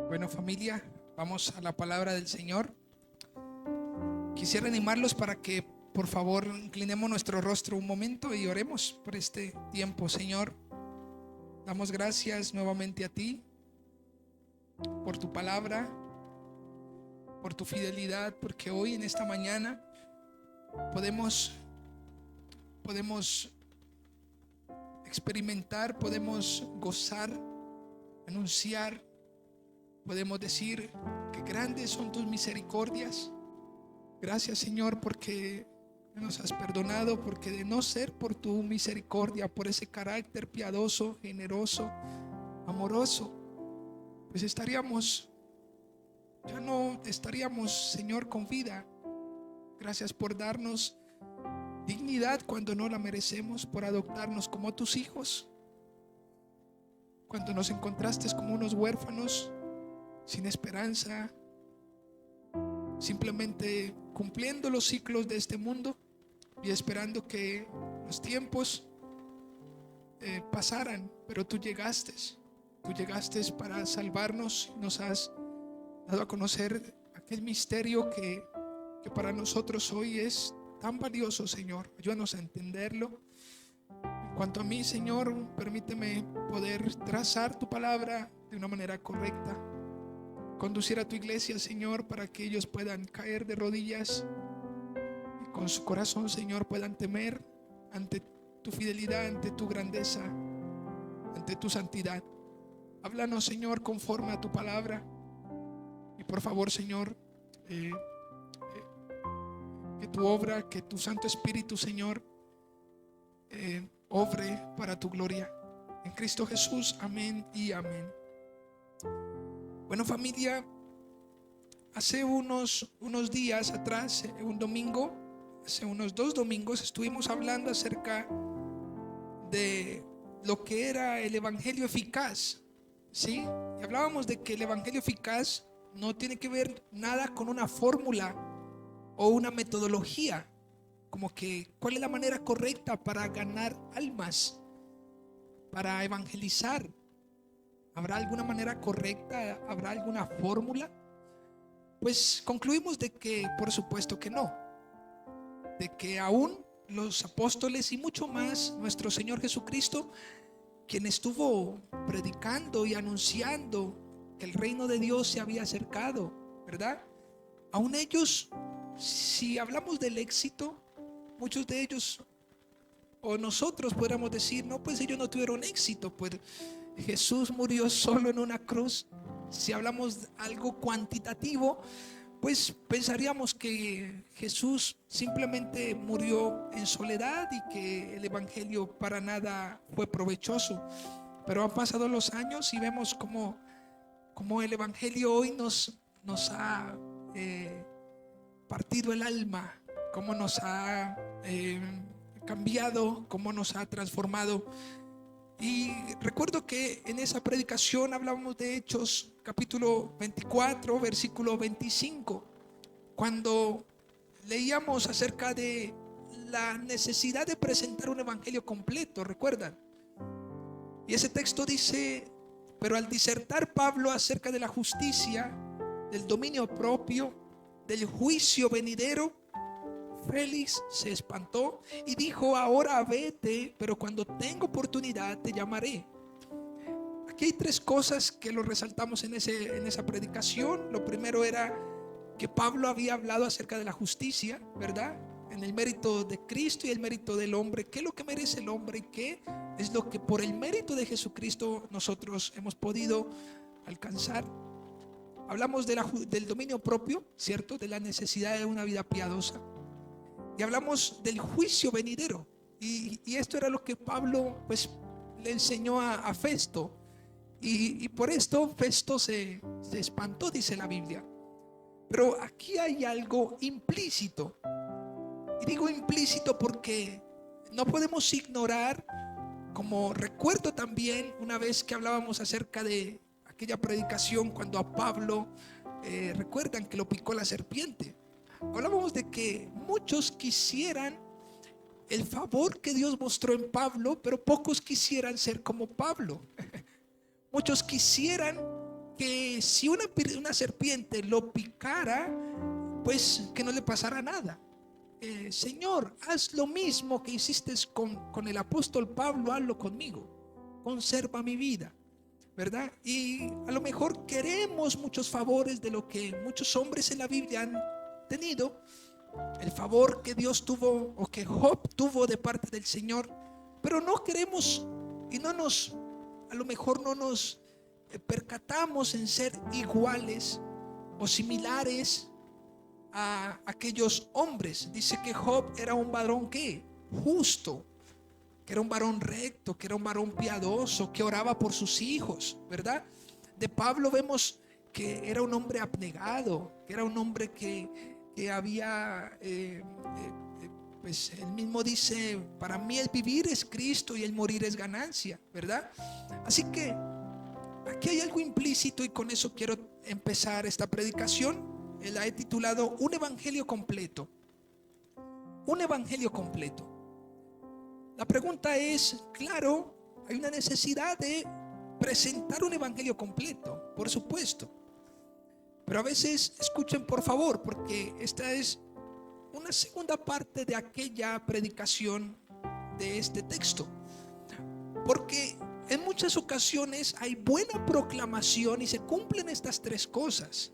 Bueno, familia, vamos a la palabra del Señor. Quisiera animarlos para que por favor inclinemos nuestro rostro un momento y oremos por este tiempo. Señor, damos gracias nuevamente a ti por tu palabra, por tu fidelidad, porque hoy en esta mañana podemos experimentar, podemos gozar, anunciar, podemos decir que grandes son tus misericordias. Gracias, Señor, porque nos has perdonado, porque de no ser por tu misericordia, por ese carácter piadoso, generoso, amoroso, pues ya no estaríamos, Señor, con vida. Gracias por darnos dignidad cuando no la merecemos, por adoptarnos como tus hijos. Cuando nos encontraste como unos huérfanos, sin esperanza, simplemente cumpliendo los ciclos de este mundo y esperando que los tiempos pasaran, pero tú llegaste para salvarnos. Nos has dado a conocer aquel misterio que para nosotros hoy es tan valioso, Señor. Ayúdanos a entenderlo. En cuanto a mí, Señor, permíteme poder trazar tu palabra de una manera correcta, conducir a tu iglesia, Señor, para que ellos puedan caer de rodillas y con su corazón, Señor, puedan temer ante tu fidelidad, ante tu grandeza, ante tu santidad. Háblanos, Señor, conforme a tu palabra. Y por favor, Señor, que tu obra, que tu Santo Espíritu, Señor, obre para tu gloria. En Cristo Jesús, amén y amén. Bueno, familia, hace unos días atrás, un domingo, hace unos 2 domingos, estuvimos hablando acerca de lo que era el evangelio eficaz, ¿sí? Y hablábamos de que el evangelio eficaz no tiene que ver nada con una fórmula o una metodología, como que cuál es la manera correcta para ganar almas, para evangelizar. ¿Habrá alguna manera correcta? ¿Habrá alguna fórmula? Pues concluimos de que por supuesto que no, de que aún los apóstoles y mucho más nuestro Señor Jesucristo, quien estuvo predicando y anunciando que el reino de Dios se había acercado, ¿verdad? Aún ellos, si hablamos del éxito, muchos de ellos o nosotros podríamos decir, no, pues ellos no tuvieron éxito, pues Jesús murió solo en una cruz. Si hablamos algo cuantitativo, pues pensaríamos que Jesús simplemente murió en soledad y que el evangelio para nada fue provechoso. Pero han pasado los años y vemos como el evangelio hoy nos ha partido el alma, cómo nos ha cambiado, cómo nos ha transformado. Y recuerdo que en esa predicación hablábamos de Hechos capítulo 24 versículo 25, cuando leíamos acerca de la necesidad de presentar un evangelio completo, ¿recuerdan? Y ese texto dice: pero al disertar Pablo acerca de la justicia, del dominio propio, del juicio venidero, Félix se espantó y dijo: ahora vete, pero cuando tenga oportunidad te llamaré. Aquí hay 3 cosas que lo resaltamos en esa predicación. Lo primero era que Pablo había hablado acerca de la justicia, ¿verdad? En el mérito de Cristo y el mérito del hombre. ¿Qué es lo que merece el hombre y qué es lo que por el mérito de Jesucristo nosotros hemos podido alcanzar? Hablamos del dominio propio, ¿cierto? De la necesidad de una vida piadosa. Y hablamos del juicio venidero. Y esto era lo que Pablo pues le enseñó a Festo. Y por esto Festo se espantó, dice la Biblia. Pero aquí hay algo implícito. Y digo implícito porque no podemos ignorar, como recuerdo también una vez que hablábamos acerca de aquella predicación cuando a Pablo, recuerdan que lo picó la serpiente. Hablábamos de que muchos quisieran el favor que Dios mostró en Pablo, pero pocos quisieran ser como Pablo. Muchos quisieran que si una serpiente lo picara, pues que no le pasara nada. Señor, haz lo mismo que hiciste con el apóstol Pablo, hazlo conmigo, conserva mi vida, ¿verdad? Y a lo mejor queremos muchos favores de lo que muchos hombres en la Biblia han tenido, el favor que Dios tuvo o que Job tuvo de parte del Señor, pero no queremos y a lo mejor no nos percatamos en ser iguales o similares a aquellos hombres. Dice que Job era un varón que justo, que era un varón recto, que era un varón piadoso, que oraba por sus hijos, ¿verdad? De Pablo vemos que era un hombre abnegado, que era un hombre que había, pues él mismo dice, para mí el vivir es Cristo y el morir es ganancia, ¿verdad? Así que aquí hay algo implícito y con eso quiero empezar esta predicación. La he titulado Un evangelio completo. Un evangelio completo. La pregunta es, claro, hay una necesidad de presentar un evangelio completo, por supuesto. Pero a veces, escuchen por favor, porque esta es una segunda parte de aquella predicación de este texto. Porque en muchas ocasiones hay buena proclamación y se cumplen estas tres cosas.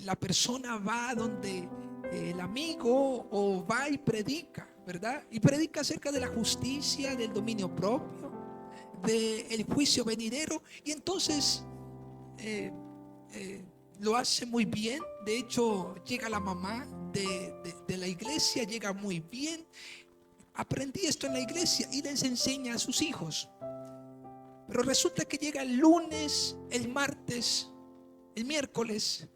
La persona va donde el amigo o va y predica, ¿verdad? Y predica acerca de la justicia, del dominio propio, del juicio venidero. Y entonces lo hace muy bien. De hecho, llega la mamá de la iglesia, llega muy bien. Aprendí esto en la iglesia y les enseña a sus hijos. Pero resulta que llega el lunes, el martes, el miércoles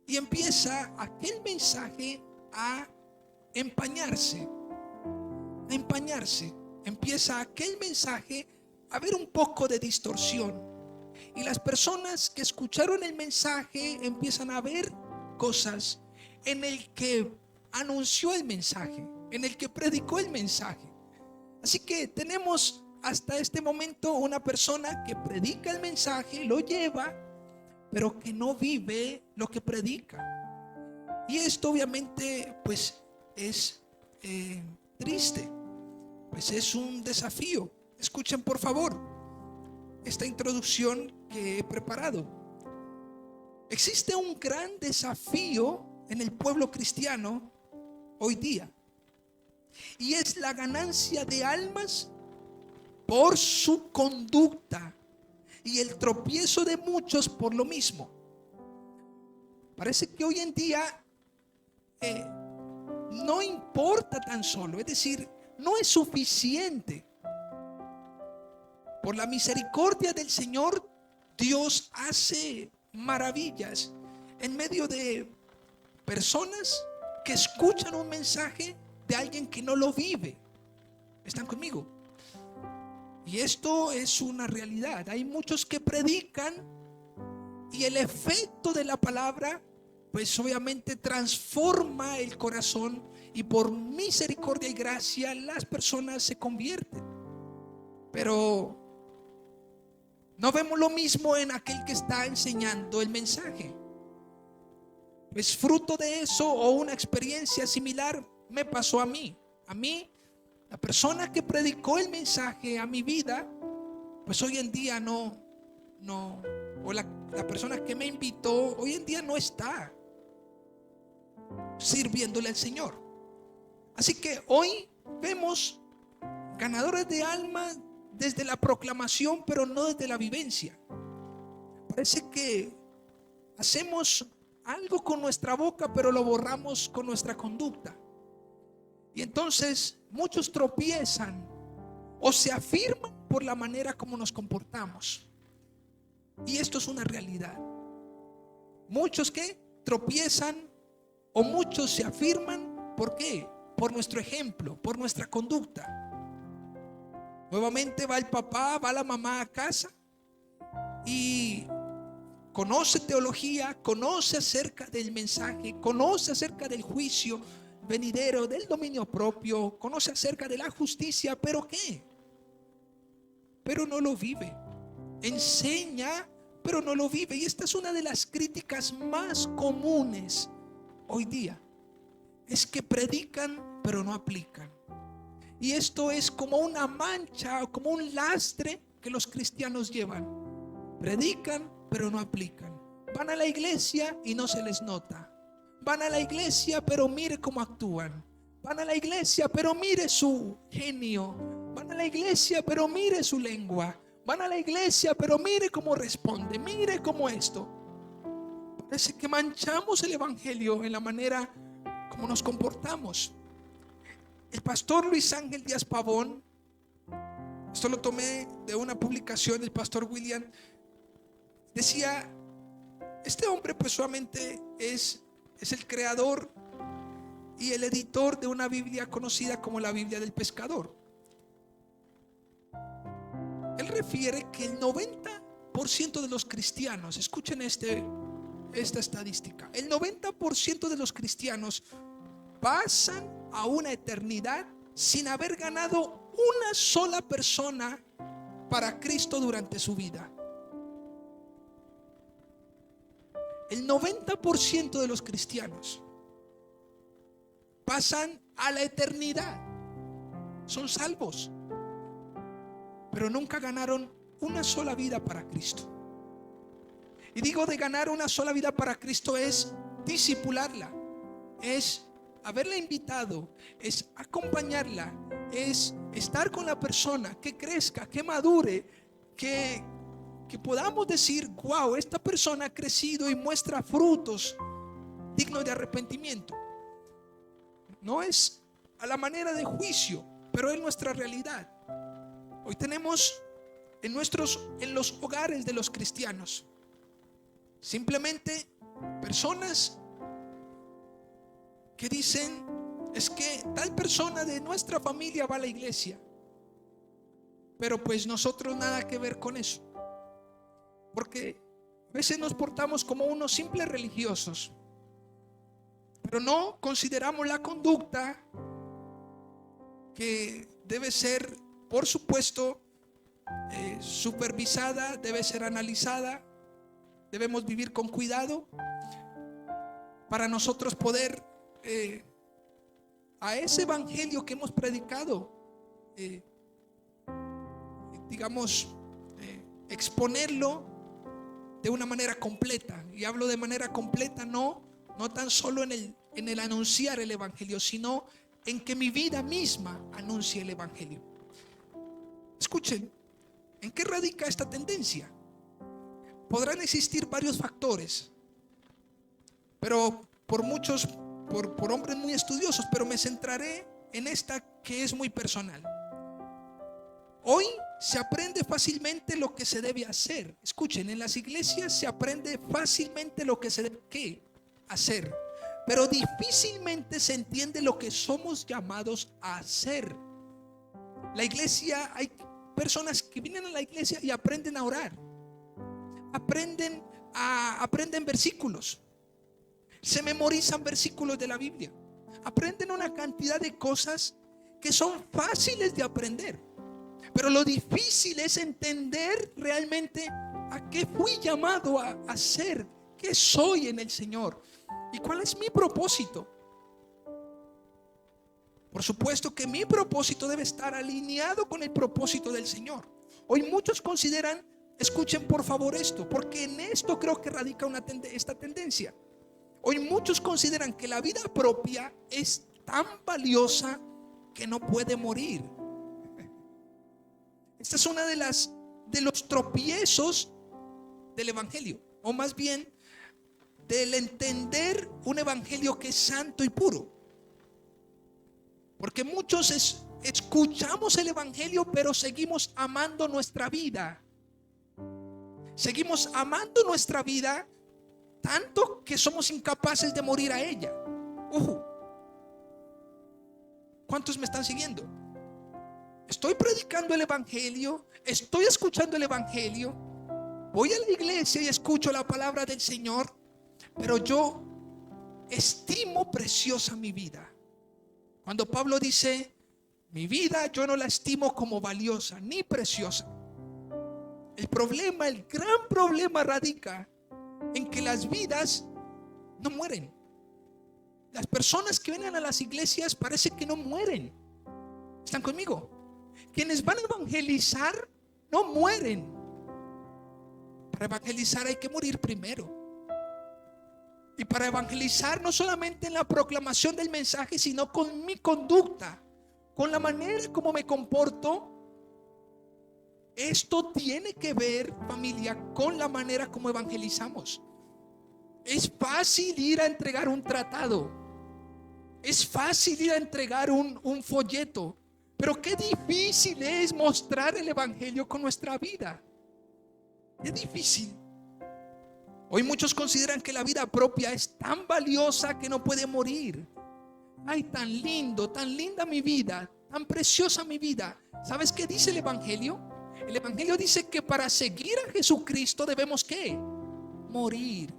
y empieza aquel mensaje a empañarse. Empieza aquel mensaje a ver un poco de distorsión. Y las personas que escucharon el mensaje empiezan a ver cosas en el que anunció el mensaje, en el que predicó el mensaje. Así que tenemos hasta este momento una persona que predica el mensaje, lo lleva, pero que no vive lo que predica. Y esto obviamente pues es triste, pues es un desafío. Escuchen por favor esta introducción que he preparado. Existe un gran desafío en el pueblo cristiano hoy día, y es la ganancia de almas por su conducta y el tropiezo de muchos por lo mismo. Parece que hoy en día no importa tan solo, es decir, no es suficiente. Por la misericordia del Señor, Dios hace maravillas en medio de personas que escuchan un mensaje de alguien que no lo vive. ¿Están conmigo? Y esto es una realidad. Hay muchos que predican y el efecto de la palabra pues obviamente transforma el corazón, y por misericordia y gracia las personas se convierten. Pero no vemos lo mismo en aquel que está enseñando el mensaje. Pues fruto de eso o una experiencia similar me pasó a mí. A mí, la persona que predicó el mensaje a mi vida, pues hoy en día o la persona que me invitó, hoy en día no está sirviéndole al Señor. Así que hoy vemos ganadores de alma desde la proclamación, pero no desde la vivencia. Parece que hacemos algo con nuestra boca, pero lo borramos con nuestra conducta. Y entonces muchos tropiezan o se afirman por la manera como nos comportamos. Y esto es una realidad. Muchos que tropiezan o muchos se afirman, ¿por qué? Por nuestro ejemplo, por nuestra conducta. Nuevamente va el papá, va la mamá a casa y conoce teología, conoce acerca del mensaje, conoce acerca del juicio venidero, del dominio propio, conoce acerca de la justicia, pero ¿qué? Pero no lo vive. Enseña, pero no lo vive. Y esta es una de las críticas más comunes hoy día. Es que predican, pero no aplican. Y esto es como una mancha o como un lastre que los cristianos llevan. Predican, pero no aplican. Van a la iglesia y no se les nota. Van a la iglesia, pero mire cómo actúan. Van a la iglesia, pero mire su genio. Van a la iglesia, pero mire su lengua. Van a la iglesia, pero mire cómo responde. Mire cómo esto. Parece que manchamos el evangelio en la manera como nos comportamos. El pastor Luis Ángel Díaz Pavón, esto lo tomé de una publicación del pastor William, decía, este hombre pues solamente es el creador y el editor de una Biblia conocida como la Biblia del Pescador. Él refiere que el 90% de los cristianos, escuchen esta estadística, el 90% de los cristianos pasan a una eternidad sin haber ganado una sola persona para Cristo durante su vida. El 90% de los cristianos pasan a la eternidad, son salvos, pero nunca ganaron una sola vida para Cristo. Y digo de ganar una sola vida para Cristo es discipularla, es haberla invitado, es acompañarla, es estar con la persona, que crezca, que madure, que podamos decir, wow, esta persona ha crecido y muestra frutos dignos de arrepentimiento. No es a la manera de juicio, pero es nuestra realidad. Hoy tenemos en los hogares de los cristianos simplemente personas que dicen, es que tal persona de nuestra familia va a la iglesia, pero pues nosotros nada que ver con eso, porque a veces nos portamos como unos simples religiosos, pero no consideramos la conducta que debe ser, por supuesto, supervisada, debe ser analizada. Debemos vivir con cuidado para nosotros poder a ese evangelio que hemos predicado, exponerlo de una manera completa. Y hablo de manera completa, no tan solo en el anunciar el evangelio, sino en que mi vida misma anuncie el evangelio. Escuchen, ¿en qué radica esta tendencia? Podrán existir varios factores, pero por hombres muy estudiosos, pero me centraré en esta que es muy personal. Hoy se aprende fácilmente lo que se debe hacer. Escuchen, en las iglesias se aprende fácilmente lo que se debe hacer, pero difícilmente se entiende lo que somos llamados a hacer. La iglesia, hay personas que vienen a la iglesia y aprenden a orar, aprenden versículos, se memorizan versículos de la Biblia, aprenden una cantidad de cosas que son fáciles de aprender, pero lo difícil es entender realmente a qué fui llamado a hacer, qué soy en el Señor y cuál es mi propósito. Por supuesto que mi propósito debe estar alineado con el propósito del Señor. Hoy muchos consideran, escuchen por favor esto, porque en esto creo que radica esta tendencia. Hoy muchos consideran que la vida propia es tan valiosa que no puede morir. Esta es una de los tropiezos del evangelio, o más bien del entender un evangelio que es santo y puro. Porque muchos escuchamos el evangelio, pero seguimos amando nuestra vida. Seguimos amando nuestra vida tanto que somos incapaces de morir a ella. ¿Cuántos me están siguiendo? Estoy predicando el evangelio, estoy escuchando el evangelio, voy a la iglesia y escucho la palabra del Señor, pero yo estimo preciosa mi vida. Cuando Pablo dice, mi vida yo no la estimo como valiosa ni preciosa. El problema, el gran problema radica en que las vidas no mueren. Las personas que vienen a las iglesias parece que no mueren. ¿Están conmigo? Quienes van a evangelizar no mueren. Para evangelizar hay que morir primero. Y para evangelizar no solamente en la proclamación del mensaje, sino con mi conducta, con la manera como me comporto. Esto tiene que ver, familia, con la manera como evangelizamos. Es fácil ir a entregar un tratado. Es fácil ir a entregar un folleto. Pero qué difícil es mostrar el evangelio con nuestra vida. Es difícil. Hoy muchos consideran que la vida propia es tan valiosa que no puede morir. Ay, tan lindo, tan linda mi vida, tan preciosa mi vida. ¿Sabes qué dice el evangelio? El evangelio dice que para seguir a Jesucristo debemos ¿qué? Morir.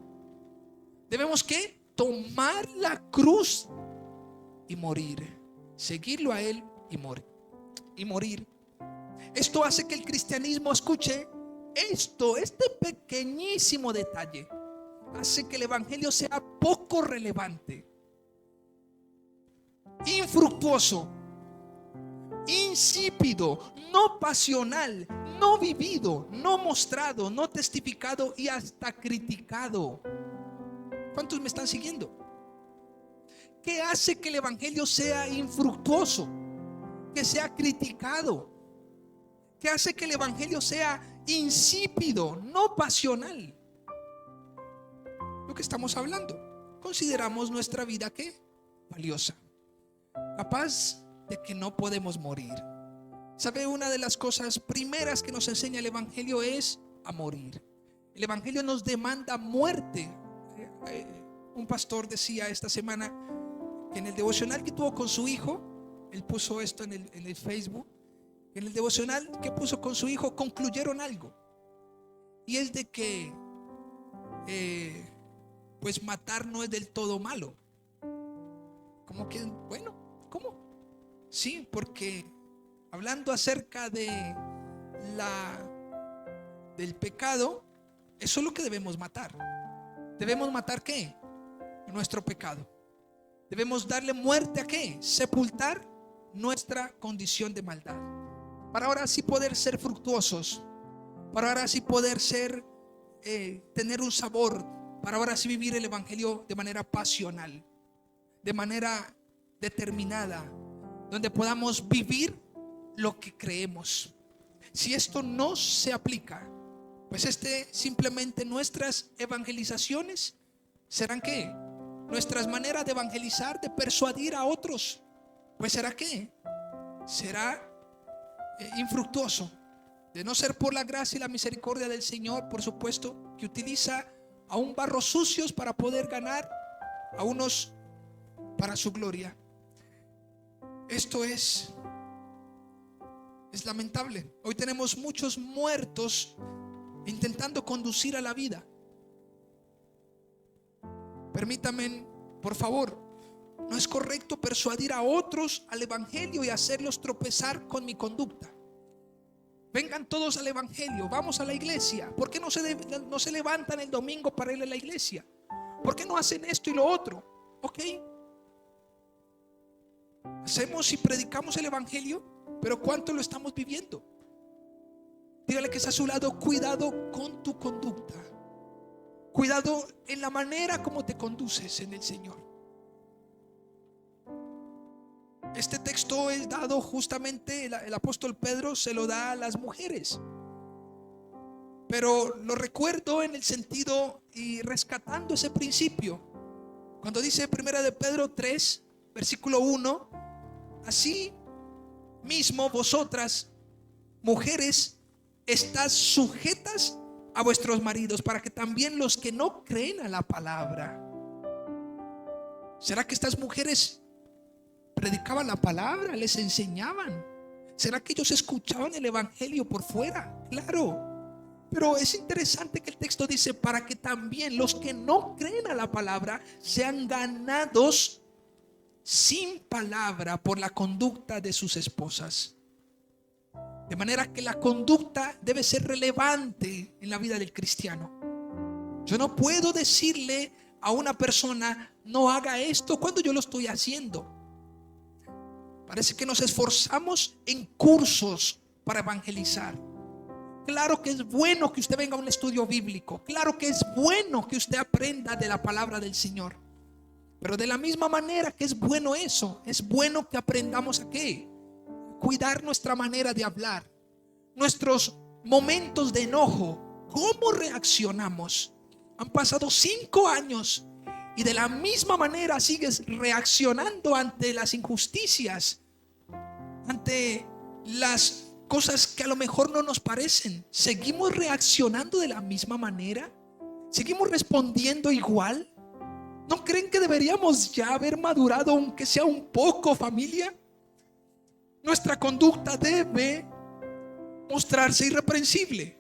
Debemos ¿qué? Tomar la cruz y morir. Seguirlo a Él y morir. Esto hace que el cristianismo, escuche este pequeñísimo detalle, hace que el evangelio sea poco relevante, infructuoso, insípido, no pasional, no vivido, no mostrado, no testificado y hasta criticado. ¿Cuántos me están siguiendo? ¿Qué hace que el evangelio sea infructuoso? Que sea criticado. ¿Qué hace que el evangelio sea insípido, no pasional? Lo que estamos hablando. Consideramos nuestra vida ¿qué? Valiosa, capaz de que no podemos morir. ¿Sabe? Una de las cosas primeras que nos enseña el evangelio es a morir. El evangelio nos demanda muerte. Un pastor decía esta semana que en el devocional que tuvo con su hijo, él puso esto en el Facebook, en el devocional que puso con su hijo concluyeron algo, y es de que pues matar no es del todo malo. Como que, bueno, ¿cómo? Sí, porque hablando acerca del pecado, eso es lo que debemos matar. ¿Debemos matar qué? Nuestro pecado. Debemos darle muerte a qué? Sepultar nuestra condición de maldad, para ahora sí poder ser fructuosos, para ahora sí poder ser tener un sabor, para ahora sí vivir el evangelio de manera pasional, de manera determinada, donde podamos vivir lo que creemos. Si esto no se aplica, pues simplemente nuestras evangelizaciones serán ¿qué? Nuestras maneras de evangelizar, de persuadir a otros, pues será ¿qué? Será infructuoso. De no ser por la gracia y la misericordia del Señor, por supuesto, que utiliza aún barros sucios para poder ganar a unos para su gloria. Esto es lamentable. Hoy tenemos muchos muertos intentando conducir a la vida. Permítame, por favor, no es correcto persuadir a otros al evangelio y hacerlos tropezar con mi conducta. Vengan todos al evangelio, vamos a la iglesia. ¿Por qué no se levantan el domingo para ir a la iglesia? ¿Por qué no hacen esto y lo otro? Ok, hacemos y predicamos el evangelio, pero ¿cuánto lo estamos viviendo? Dígale que está a su lado: cuidado con tu conducta, cuidado en la manera como te conduces en el Señor. Este texto es dado justamente, el apóstol Pedro se lo da a las mujeres, pero lo recuerdo en el sentido y rescatando ese principio, cuando dice primera de Pedro 3 versículo 1: así mismo vosotras, mujeres, estás sujetas a vuestros maridos, para que también los que no creen a la palabra. ¿Será que estas mujeres predicaban la palabra, les enseñaban? ¿Será que ellos escuchaban el evangelio por fuera? Claro, pero es interesante que el texto dice: para que también los que no creen a la palabra sean ganados sin palabra por la conducta de sus esposas. De manera que la conducta debe ser relevante en la vida del cristiano. Yo no puedo decirle a una persona: no haga esto, cuando yo lo estoy haciendo. Parece que nos esforzamos en cursos para evangelizar. Claro que es bueno que usted venga a un estudio bíblico. Claro que es bueno que usted aprenda de la palabra del Señor. Pero de la misma manera que es bueno eso, es bueno que aprendamos a ¿qué? Cuidar nuestra manera de hablar, nuestros momentos de enojo, cómo reaccionamos. Han pasado 5 años y de la misma manera sigues reaccionando ante las injusticias, ante las cosas que a lo mejor no nos parecen. ¿Seguimos reaccionando de la misma manera? ¿Seguimos respondiendo igual? ¿No creen que deberíamos ya haber madurado, aunque sea un poco, familia? Nuestra conducta debe mostrarse irreprensible.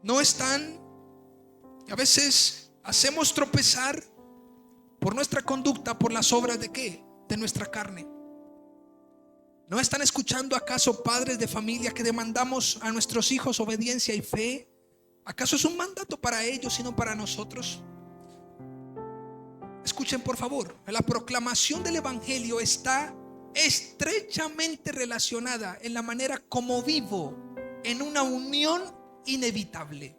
No están, a veces hacemos tropezar por nuestra conducta, por las obras de ¿qué? De nuestra carne. ¿No están escuchando acaso, padres de familia, que demandamos a nuestros hijos obediencia y fe? ¿Acaso es un mandato para ellos y no para nosotros? Escuchen por favor, la proclamación del evangelio está estrechamente relacionada en la manera como vivo en una unión inevitable.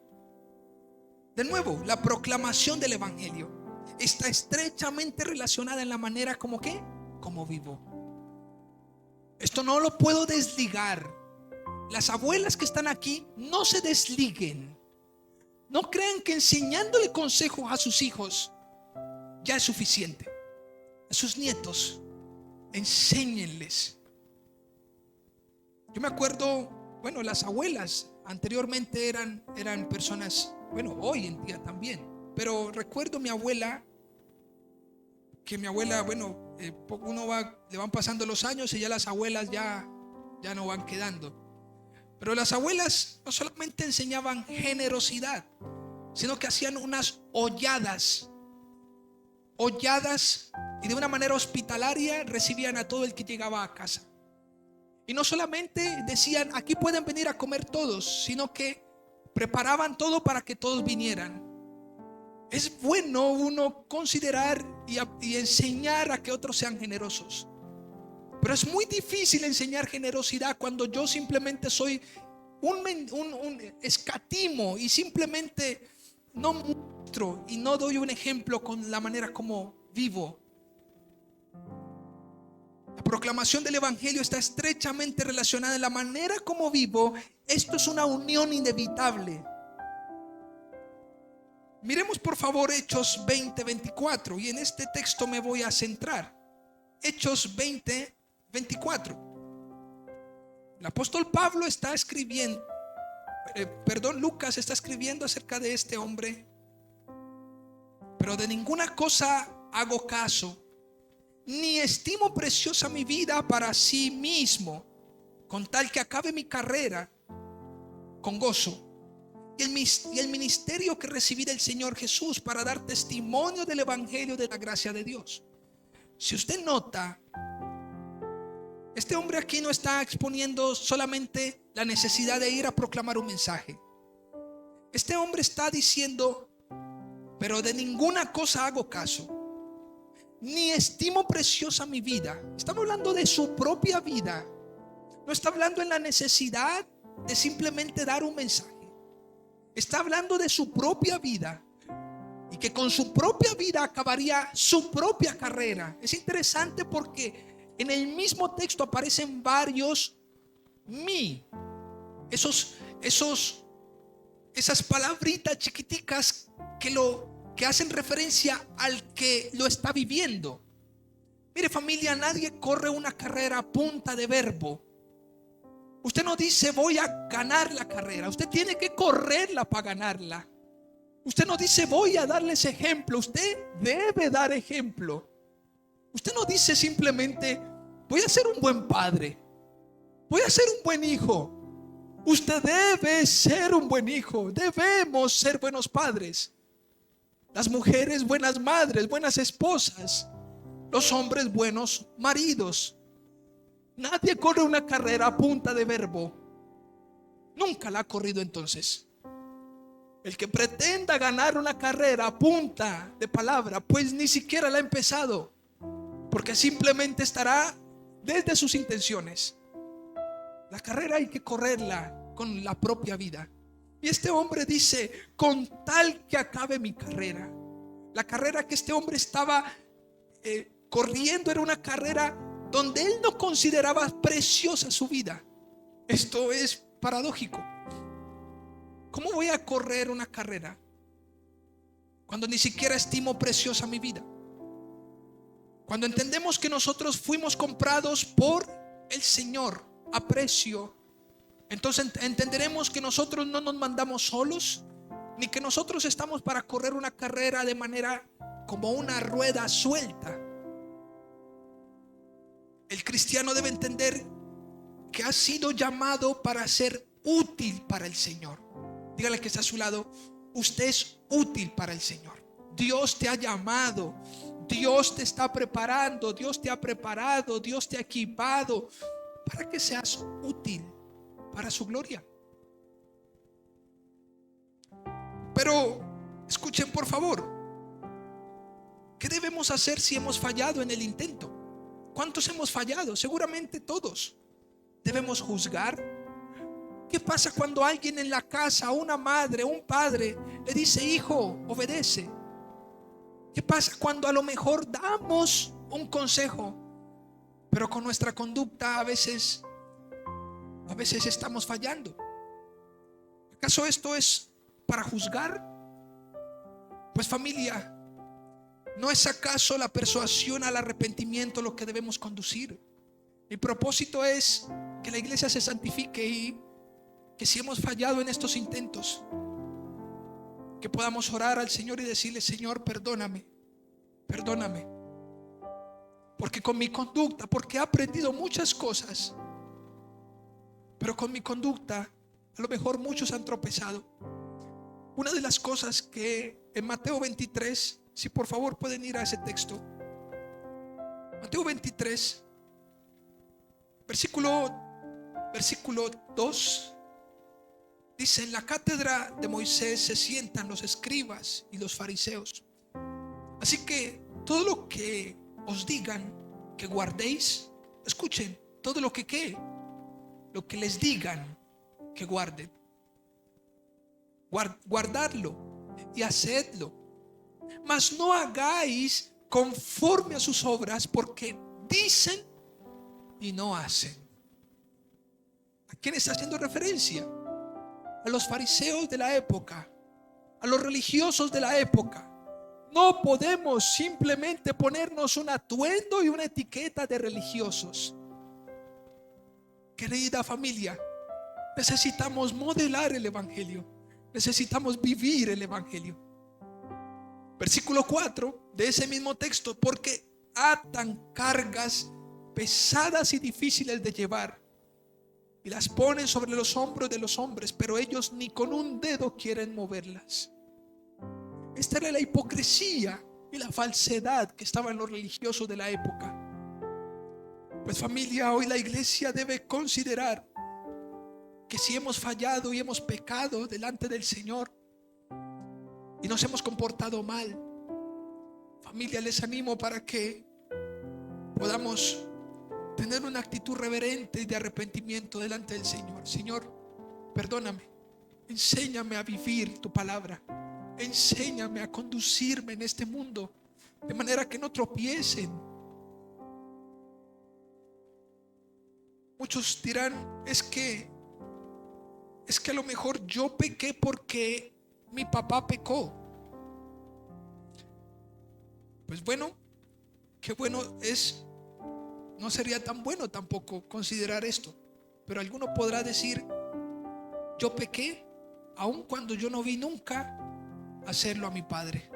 De nuevo, la proclamación del evangelio está estrechamente relacionada en la manera como ¿qué? Como vivo. Esto no lo puedo desligar. Las abuelas que están aquí, no se desliguen. No crean que enseñándole consejos a sus hijos ya es suficiente. A sus nietos, enséñenles. Yo me acuerdo, bueno, las abuelas anteriormente eran personas, bueno, hoy en día también. Pero recuerdo mi abuela, que mi abuela, bueno, le van pasando los años y ya las abuelas ya no van quedando. Pero las abuelas no solamente enseñaban generosidad, sino que hacían unas holladas, y de una manera hospitalaria recibían a todo el que llegaba a casa. Y no solamente decían: aquí pueden venir a comer todos, sino que preparaban todo para que todos vinieran. Es bueno uno considerar y enseñar a que otros sean generosos. Pero es muy difícil enseñar generosidad cuando yo simplemente soy un escatimo y simplemente no muestro y no doy un ejemplo con la manera como vivo. La proclamación del evangelio está estrechamente relacionada en la manera como vivo. Esto es una unión inevitable. Miremos por favor Hechos 20:24, y en este texto me voy a centrar. Hechos 20:24. El apóstol Pablo está escribiendo, Lucas está escribiendo acerca de este hombre. Pero de ninguna cosa hago caso, ni estimo preciosa mi vida para sí mismo, con tal que acabe mi carrera con gozo y el ministerio que recibí del Señor Jesús, para dar testimonio del evangelio de la gracia de Dios. Si usted nota, este hombre aquí no está exponiendo solamente la necesidad de ir a proclamar un mensaje. Este hombre está diciendo: pero de ninguna cosa hago caso, ni estimo preciosa mi vida. Estamos hablando de su propia vida. No está hablando en la necesidad de simplemente dar un mensaje. Está hablando de su propia vida, y que con su propia vida acabaría su propia carrera. Es interesante porque en el mismo texto aparecen varios esas palabritas chiquiticas que hacen referencia al que lo está viviendo. Mire familia, nadie corre una carrera a punta de verbo. Usted no dice: voy a ganar la carrera. Usted tiene que correrla para ganarla. Usted no dice: voy a darles ejemplo. Usted debe dar ejemplo. Usted no dice simplemente: voy a ser un buen padre, voy a ser un buen hijo. Usted debe ser un buen hijo. Debemos ser buenos padres. Las mujeres, buenas madres, buenas esposas. los hombres buenos maridos. Nadie corre una carrera a punta de verbo. Nunca la ha corrido entonces. El que pretenda ganar una carrera a punta de palabra, pues ni siquiera la ha empezado, porque simplemente estará desde sus intenciones. La carrera hay que correrla con la propia vida. Y este hombre dice: con tal que acabe mi carrera. La carrera que este hombre estaba corriendo era una carrera donde él no consideraba preciosa su vida. Esto es paradójico. ¿Cómo voy a correr una carrera cuando ni siquiera estimo preciosa mi vida? Cuando entendemos que nosotros fuimos comprados por el Señor a precio, entonces entenderemos que nosotros no nos mandamos solos, ni que nosotros estamos para correr una carrera de manera como una rueda suelta. El cristiano debe entender que ha sido llamado para ser útil para el Señor. Dígale que está a su lado: usted es útil para el Señor. Dios te ha llamado, Dios te está preparando, Dios te ha preparado, Dios te ha equipado para que seas útil para su gloria. Pero escuchen por favor, ¿qué debemos hacer si hemos fallado en el intento? ¿Cuántos hemos fallado? Seguramente todos. ¿Debemos juzgar? ¿Qué pasa cuando alguien en la casa, una madre, un padre, le dice: hijo, obedece? ¿Qué pasa cuando a lo mejor damos un consejo, pero con nuestra conducta a veces estamos fallando? ¿Acaso esto es para juzgar? Pues familia, ¿no es acaso la persuasión al arrepentimiento lo que debemos conducir? Mi propósito es que la iglesia se santifique y que si hemos fallado en estos intentos, que podamos orar al Señor y decirle: Señor, perdóname, perdóname, porque con mi conducta, porque he aprendido muchas cosas, pero con mi conducta a lo mejor muchos han tropezado. Una de las cosas que en Mateo 23, si por favor pueden ir a ese texto, Mateo 23 versículo 2, dice: en la cátedra de Moisés se sientan los escribas y los fariseos. Así que todo lo que os digan que guardéis, escuchen, todo lo que les digan que guarden, guardadlo y hacedlo, mas no hagáis conforme a sus obras, porque dicen y no hacen. ¿A quién está haciendo referencia? A los fariseos de la época, a los religiosos de la época. No podemos simplemente ponernos un atuendo y una etiqueta de religiosos. Querida familia, necesitamos modelar el evangelio, necesitamos vivir el evangelio. Versículo 4 de ese mismo texto: porque atan cargas pesadas y difíciles de llevar y las ponen sobre los hombros de los hombres, pero ellos ni con un dedo quieren moverlas. Esta era la hipocresía y la falsedad que estaba en los religiosos de la época. Pues familia, hoy la iglesia debe considerar que si hemos fallado y hemos pecado delante del Señor y nos hemos comportado mal, familia, les animo para que podamos tener una actitud reverente y de arrepentimiento delante del Señor. Señor, perdóname, enséñame a vivir tu palabra, enséñame a conducirme en este mundo de manera que no tropiecen. Muchos dirán: es que a lo mejor yo pequé porque mi papá pecó. Pues bueno, qué bueno es. No sería tan bueno tampoco considerar esto, pero alguno podrá decir: yo pequé aun cuando yo no vi nunca hacerlo a mi padre.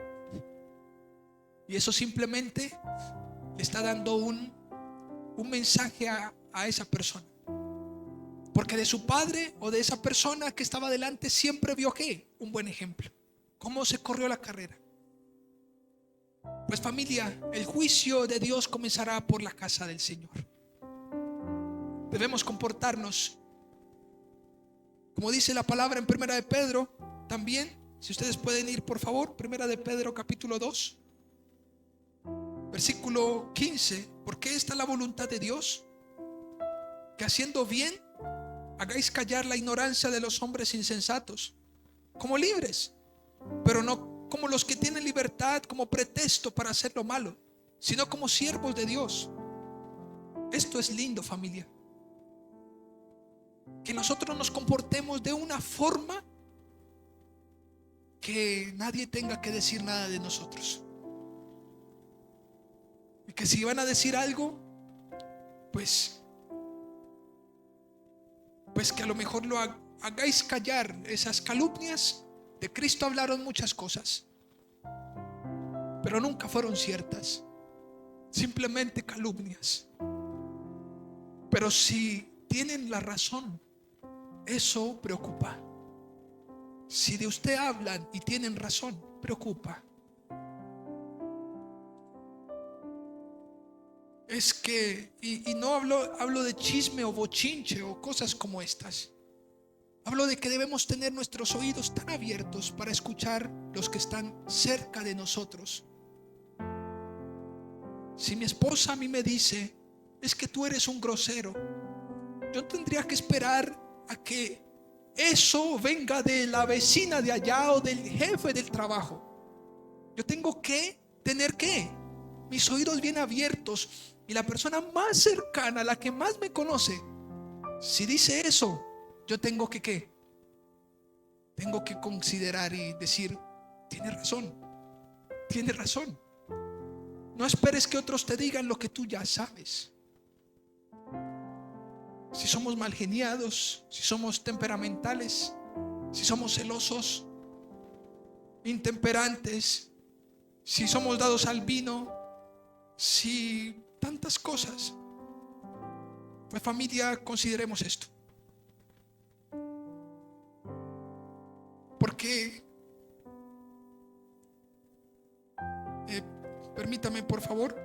Y eso simplemente le está dando un mensaje a esa persona, porque de su padre o de esa persona que estaba delante siempre vio que un buen ejemplo, cómo se corrió la carrera. Pues familia, el juicio de Dios comenzará por la casa del Señor. Debemos comportarnos como dice la palabra en Primera de Pedro. También, si ustedes pueden ir por favor, Primera de Pedro capítulo 2, versículo 15. Porque esta es la voluntad de Dios, que haciendo bien hagáis callar la ignorancia de los hombres insensatos, como libres, pero no como los que tienen libertad como pretexto para hacer lo malo, sino como siervos de Dios. Esto es lindo, familia, que nosotros nos comportemos de una forma que nadie tenga que decir nada de nosotros, y que si van a decir algo, pues que a lo mejor lo hagáis callar. Esas calumnias de Cristo hablaron muchas cosas, pero nunca fueron ciertas, simplemente calumnias. Pero si tienen la razón, eso preocupa. Si de usted hablan y tienen razón, preocupa. Es que, y no hablo de chisme o bochinche o cosas como estas. Hablo de que debemos tener nuestros oídos tan abiertos para escuchar los que están cerca de nosotros. Si mi esposa a mí me dice, es que tú eres un grosero, yo tendría que esperar a que eso venga de la vecina de allá o del jefe del trabajo. Yo tengo que tener mis oídos bien abiertos, y la persona más cercana, la que más me conoce, si dice eso, yo tengo que tengo que considerar y decir, tiene razón, tiene razón. No esperes que otros te digan lo que tú ya sabes. Si somos malgeniados, si somos temperamentales, si somos celosos, intemperantes, si somos dados al vino, si tantas cosas, pues familia, consideremos esto. Porque permítame por favor,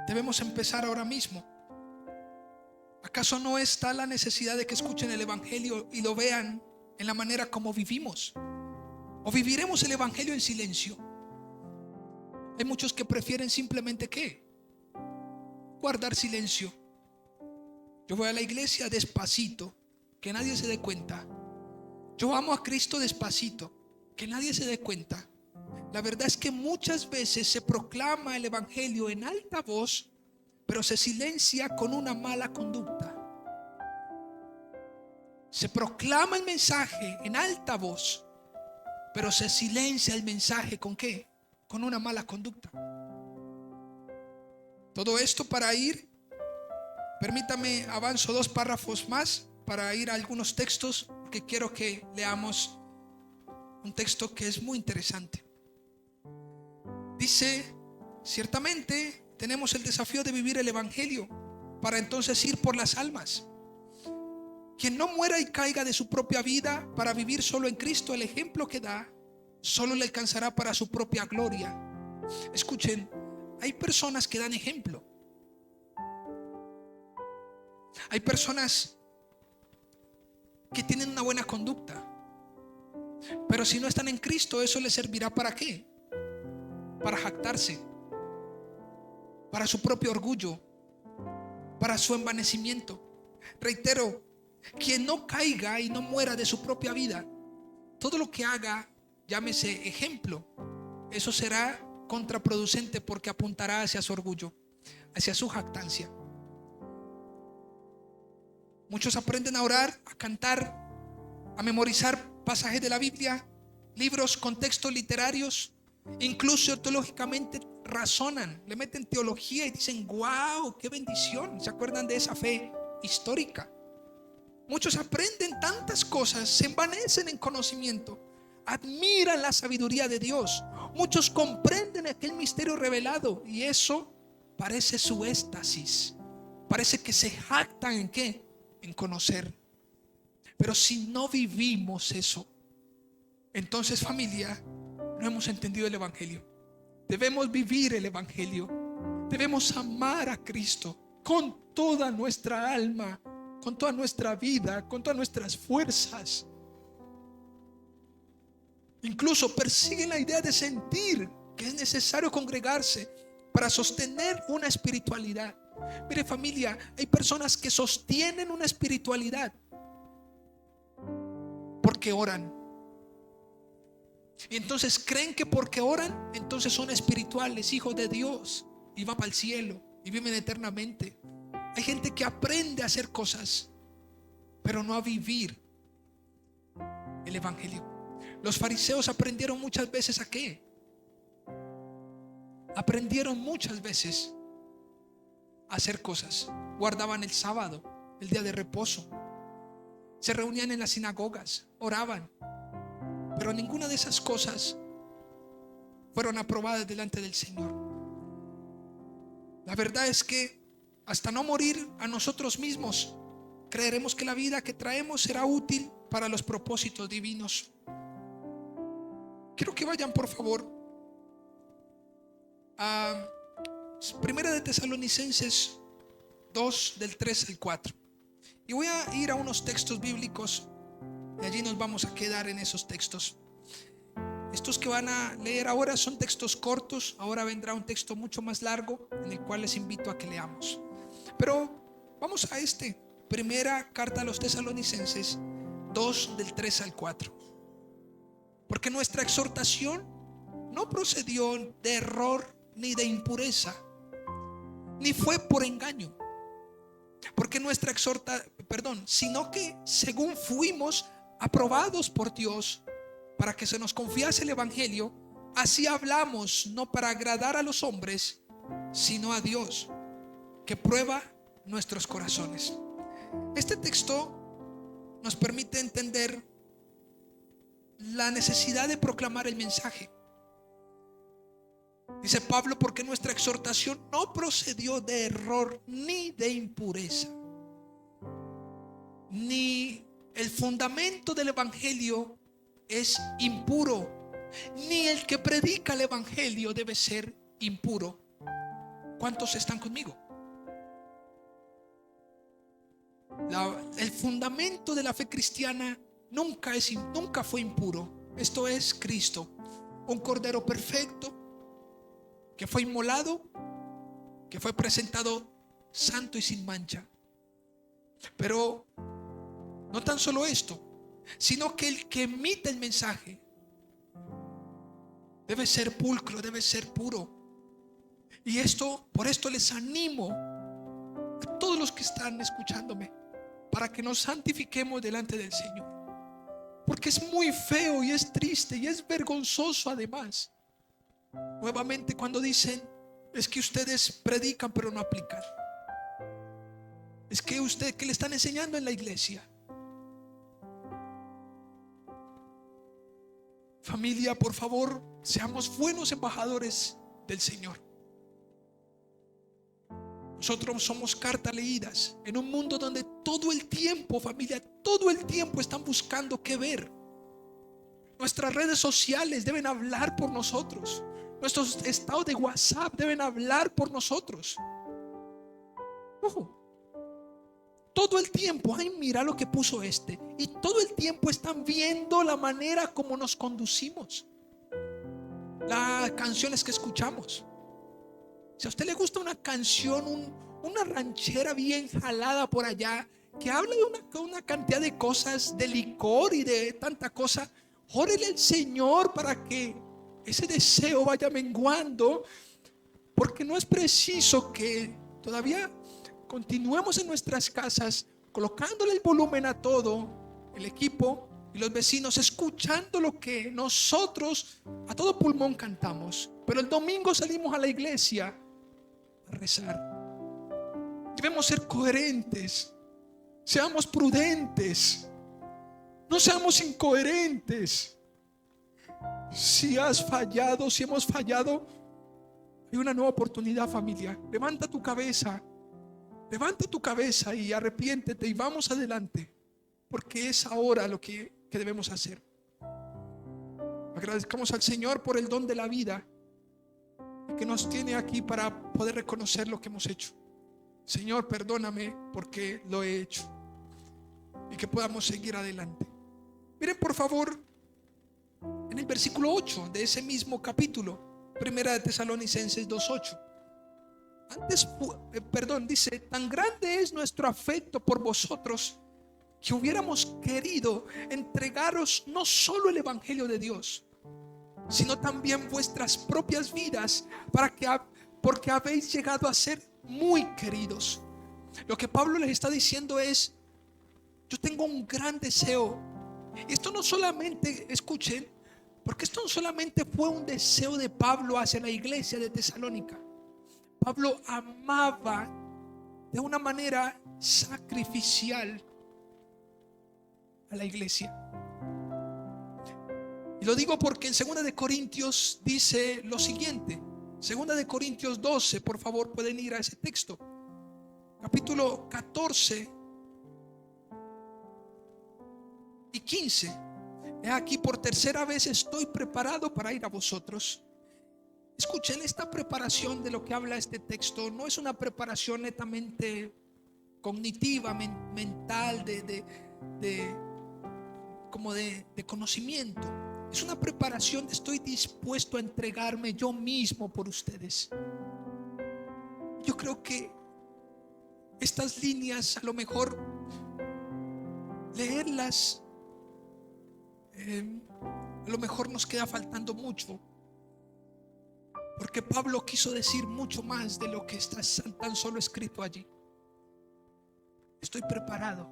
debemos empezar ahora mismo. ¿Acaso no está la necesidad de que escuchen el evangelio y lo vean en la manera como vivimos? ¿O viviremos el evangelio en silencio? Hay muchos que prefieren simplemente guardar silencio. Yo voy a la iglesia despacito, que nadie se dé cuenta. Yo amo a Cristo despacito, que nadie se dé cuenta. La verdad es que muchas veces se proclama el evangelio en alta voz, pero se silencia con una mala conducta. Se proclama el mensaje en alta voz, pero se silencia el mensaje ¿con qué? Con una mala conducta. Todo esto para ir, permítame, avanzo 2 párrafos más para ir a algunos textos, porque quiero que leamos un texto que es muy interesante. Dice, ciertamente tenemos el desafío de vivir el evangelio para entonces ir por las almas. Quien no muera y caiga de su propia vida para vivir solo en Cristo, el ejemplo que da solo le alcanzará para su propia gloria. Escuchen, hay personas que dan ejemplo. Hay personas que tienen una buena conducta, pero si no están en Cristo, eso les servirá ¿para qué? Para jactarse, para su propio orgullo, para su envanecimiento. Reitero, quien no caiga y no muera de su propia vida, todo lo que haga, llámese ejemplo, eso será contraproducente, porque apuntará hacia su orgullo, hacia su jactancia. Muchos aprenden a orar, a cantar, a memorizar pasajes de la Biblia, libros, contextos literarios, incluso teológicamente razonan, le meten teología y dicen, wow, qué bendición. ¿Se acuerdan de esa fe histórica? Muchos aprenden tantas cosas, se envanecen en conocimiento, admiran la sabiduría de Dios. Muchos comprenden aquel misterio revelado, y eso parece su éxtasis. Parece que se jactan ¿en qué? En conocer. Pero si no vivimos eso, entonces familia, no hemos entendido el Evangelio. Debemos vivir el Evangelio. Debemos amar a Cristo con toda nuestra alma, con toda nuestra vida, con todas nuestras fuerzas. Incluso persiguen la idea de sentir que es necesario congregarse para sostener una espiritualidad. Mire, familia, hay personas que sostienen una espiritualidad porque oran. Y entonces creen que porque oran, entonces son espirituales, hijos de Dios, y van para el cielo y viven eternamente. Hay gente que aprende a hacer cosas, pero no a vivir el Evangelio. Los fariseos aprendieron muchas veces ¿a qué? Aprendieron muchas veces a hacer cosas. Guardaban el sábado, el día de reposo. Se reunían en las sinagogas, oraban. Pero ninguna de esas cosas fueron aprobadas delante del Señor. La verdad es que hasta no morir a nosotros mismos, creeremos que la vida que traemos será útil para los propósitos divinos. Quiero que vayan por favor a Primera de Tesalonicenses 2 del 3 al 4. Y voy a ir a unos textos bíblicos y allí nos vamos a quedar en esos textos. Estos que van a leer ahora son textos cortos. Ahora vendrá un texto mucho más largo en el cual les invito a que leamos. Pero vamos a primera carta a los Tesalonicenses 2 del 3 al 4. Porque nuestra exhortación no procedió de error ni de impureza, ni fue por engaño. Porque nuestra sino que según fuimos aprobados por Dios para que se nos confiase el Evangelio, así hablamos, no para agradar a los hombres, sino a Dios, que prueba nuestros corazones. Este texto nos permite entender la necesidad de proclamar el mensaje. Dice Pablo, porque nuestra exhortación no procedió de error ni de impureza, ni el fundamento del Evangelio es impuro, ni el que predica el Evangelio debe ser impuro. ¿Cuántos están conmigo? El fundamento de la fe cristiana nunca fue impuro. Esto es Cristo, un cordero perfecto que fue inmolado, que fue presentado santo y sin mancha. Pero no tan solo esto, sino que el que emite el mensaje debe ser pulcro, debe ser puro. Y por esto les animo a todos los que están escuchándome, para que nos santifiquemos delante del Señor. Porque es muy feo y es triste y es vergonzoso además. Nuevamente cuando dicen, es que ustedes predican pero no aplican. Es que que le están enseñando en la iglesia. Familia, por favor, seamos buenos embajadores del Señor. Nosotros somos cartas leídas en un mundo donde todo el tiempo, familia, todo el tiempo están buscando qué ver. Nuestras redes sociales deben hablar por nosotros. Nuestros estados de WhatsApp deben hablar por nosotros. Todo el tiempo, ay, mira lo que puso este. Y todo el tiempo están viendo la manera como nos conducimos, las canciones que escuchamos. Si a usted le gusta una canción, una ranchera bien jalada por allá, que habla de una cantidad de cosas, de licor y de tanta cosa, órele al Señor para que ese deseo vaya menguando, porque no es preciso que todavía continuemos en nuestras casas colocándole el volumen a todo, el equipo y los vecinos, escuchando lo que nosotros a todo pulmón cantamos, pero el domingo salimos a la iglesia a rezar. Debemos ser coherentes, seamos prudentes, no seamos incoherentes. Si has fallado, si hemos fallado, hay una nueva oportunidad, familia. Levanta tu cabeza y arrepiéntete y vamos adelante, porque es ahora lo que debemos hacer. Agradezcamos al Señor por el don de la vida que nos tiene aquí para poder reconocer lo que hemos hecho. Señor, perdóname porque lo he hecho, y que podamos seguir adelante. Miren por favor en el versículo 8 de ese mismo capítulo, Primera de Tesalonicenses 2:8. Dice: tan grande es nuestro afecto por vosotros que hubiéramos querido entregaros no solo el evangelio de Dios, sino también vuestras propias vidas, porque habéis llegado a ser muy queridos. Lo que Pablo les está diciendo es: yo tengo un gran deseo. Y esto no solamente, escuchen, porque esto no solamente fue un deseo de Pablo hacia la iglesia de Tesalónica. Pablo amaba de una manera sacrificial a la iglesia. Y lo digo porque en 2 de Corintios dice lo siguiente. 2 de Corintios 12, por favor, pueden ir a ese texto. Capítulo 14 y 15. He aquí, por tercera vez estoy preparado para ir a vosotros. Escuchen, esta preparación de lo que habla este texto no es una preparación netamente cognitiva, mental, como de conocimiento. Es una preparación de estoy dispuesto a entregarme yo mismo por ustedes. Yo creo que estas líneas, a lo mejor leerlas, a lo mejor nos queda faltando mucho, porque Pablo quiso decir mucho más de lo que está tan solo escrito allí. Estoy preparado.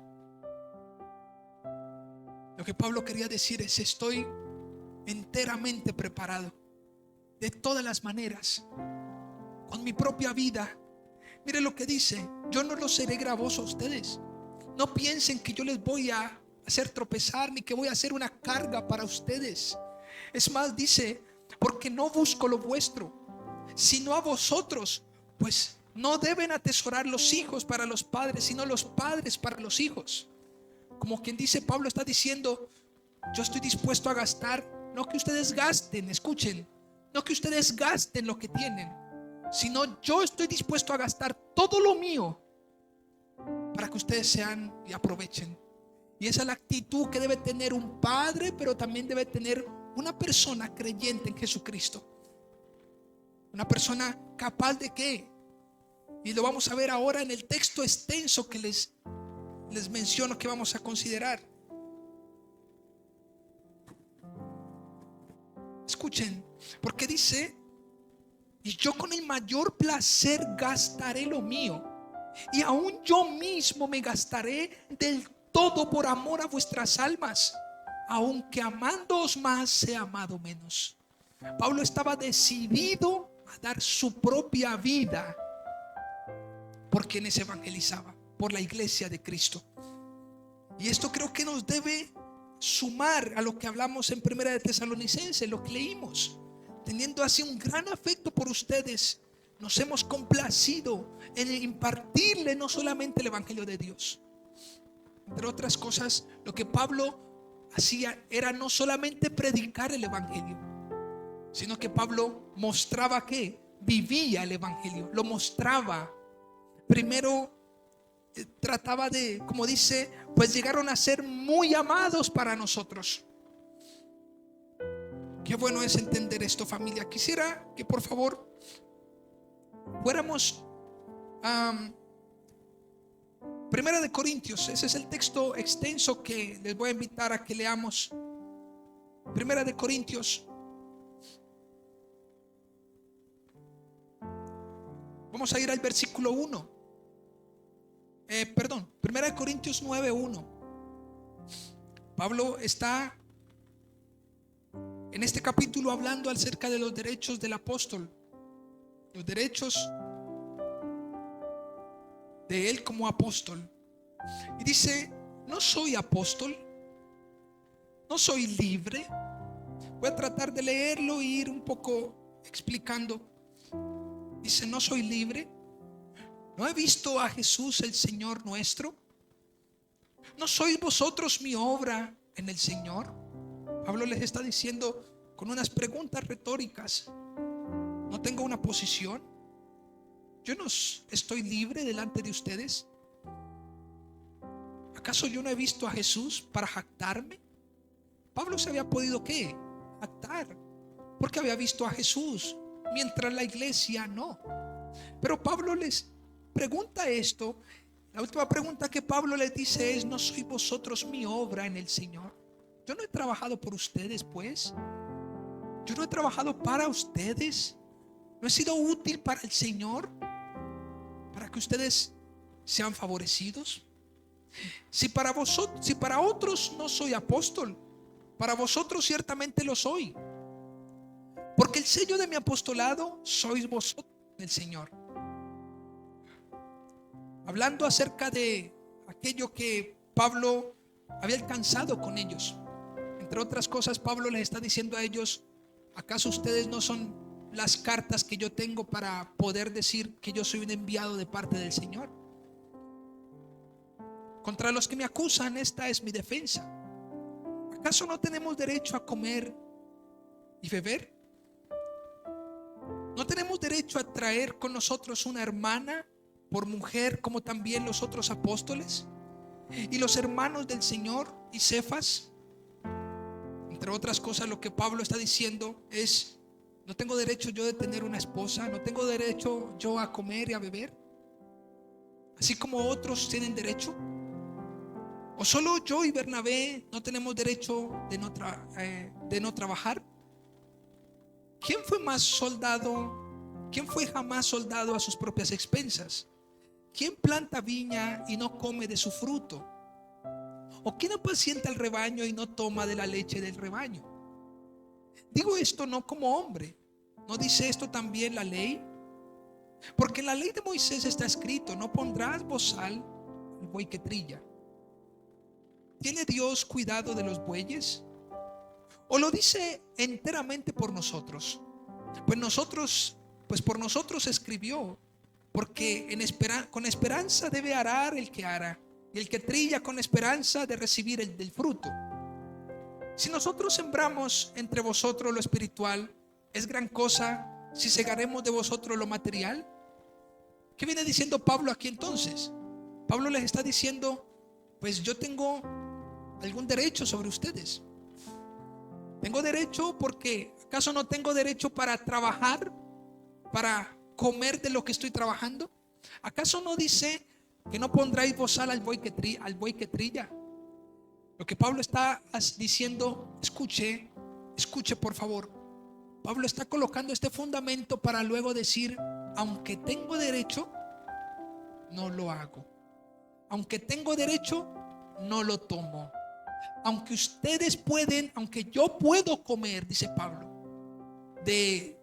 Lo que Pablo quería decir es: estoy enteramente preparado, de todas las maneras, con mi propia vida. Mire lo que dice: yo no los seré gravoso a ustedes. No piensen que yo les voy a hacer tropezar, ni que voy a hacer una carga para ustedes. Es más, dice: porque no busco lo vuestro, sino a vosotros. Pues no deben atesorar los hijos para los padres, sino los padres para los hijos. Como quien dice, Pablo está diciendo: yo estoy dispuesto a gastar. No que ustedes gasten, escuchen, no que ustedes gasten lo que tienen, sino yo estoy dispuesto a gastar todo lo mío para que ustedes sean y aprovechen. Y esa es la actitud que debe tener un padre, pero también debe tener una persona creyente en Jesucristo. Una persona capaz de ¿qué? Y lo vamos a ver ahora en el texto extenso que les menciono, que vamos a considerar. Escuchen, porque dice: y yo con el mayor placer gastaré lo mío, y aún yo mismo me gastaré del todo por amor a vuestras almas, aunque amándoos más sea amado menos. Pablo estaba decidido a dar su propia vida por quienes evangelizaba, por la iglesia de Cristo. Y esto creo que nos debe sumar a lo que hablamos en Primera de Tesalonicenses, lo que leímos. Teniendo así un gran afecto por ustedes, nos hemos complacido en impartirle no solamente el evangelio de Dios. Entre otras cosas, lo que Pablo hacía era no solamente predicar el evangelio, sino que Pablo mostraba que vivía el evangelio, lo mostraba. Primero trataba de, como dice, pues llegaron a ser muy amados para nosotros. Qué bueno es entender esto, familia. Quisiera que por favor fuéramos a Primera de Corintios. Ese es el texto extenso que les voy a invitar a que leamos. Primera de Corintios. Vamos a ir al versículo 1. Primera de Corintios 9:1. Pablo está en este capítulo hablando acerca de los derechos del apóstol, los derechos de él como apóstol. Y dice: no soy apóstol, no soy libre. Voy a tratar de leerlo e ir un poco explicando. Dice: no soy libre. ¿No he visto a Jesús el Señor nuestro? ¿No sois vosotros mi obra en el Señor? Pablo les está diciendo con unas preguntas retóricas. ¿No tengo una posición? ¿Yo no estoy libre delante de ustedes? ¿Acaso yo no he visto a Jesús para jactarme? Pablo se había podido ¿qué? Jactar, porque había visto a Jesús, mientras la iglesia no. Pero Pablo les pregunta esto. La última pregunta que Pablo les dice es: ¿no sois vosotros mi obra en el Señor? Yo no he trabajado por ustedes, pues. Yo no he trabajado para ustedes. No he sido útil para el Señor, para que ustedes sean favorecidos. Si para otros no soy apóstol, para vosotros ciertamente lo soy, porque el sello de mi apostolado sois vosotros en el Señor. Hablando acerca de aquello que Pablo había alcanzado con ellos. Entre otras cosas, Pablo les está diciendo a ellos: ¿acaso ustedes no son las cartas que yo tengo para poder decir que yo soy un enviado de parte del Señor? Contra los que me acusan, esta es mi defensa. ¿Acaso no tenemos derecho a comer y beber? ¿No tenemos derecho a traer con nosotros una hermana por mujer, como también los otros apóstoles y los hermanos del Señor y Cefas? Entre otras cosas, lo que Pablo está diciendo es: ¿no tengo derecho yo de tener una esposa? ¿No tengo derecho yo a comer y a beber, así como otros tienen derecho? ¿O solo yo y Bernabé no tenemos derecho de no trabajar? ¿Quién fue más soldado? ¿Quién fue jamás soldado a sus propias expensas? ¿Quién planta viña y no come de su fruto? ¿O quién apacienta el rebaño y no toma de la leche del rebaño? Digo esto no como hombre. ¿No dice esto también la ley? Porque en la ley de Moisés está escrito: no pondrás bozal al buey que trilla. ¿Tiene Dios cuidado de los bueyes? ¿O lo dice enteramente por nosotros? Pues por nosotros escribió, porque con esperanza debe arar el que ara, y el que trilla con esperanza de recibir el del fruto. Si nosotros sembramos entre vosotros lo espiritual, ¿es gran cosa si segaremos de vosotros lo material? ¿Qué viene diciendo Pablo aquí entonces? Pablo les está diciendo: pues yo tengo algún derecho sobre ustedes. Tengo derecho, porque ¿acaso no tengo derecho para trabajar, para comer de lo que estoy trabajando? ¿Acaso no dice que no pondráis bozal al buey que trilla? Lo que Pablo está diciendo, escuche por favor. Pablo está colocando este fundamento para luego decir: aunque tengo derecho, no lo hago. Aunque tengo derecho, no lo tomo. Aunque ustedes pueden, aunque yo puedo comer, dice Pablo, de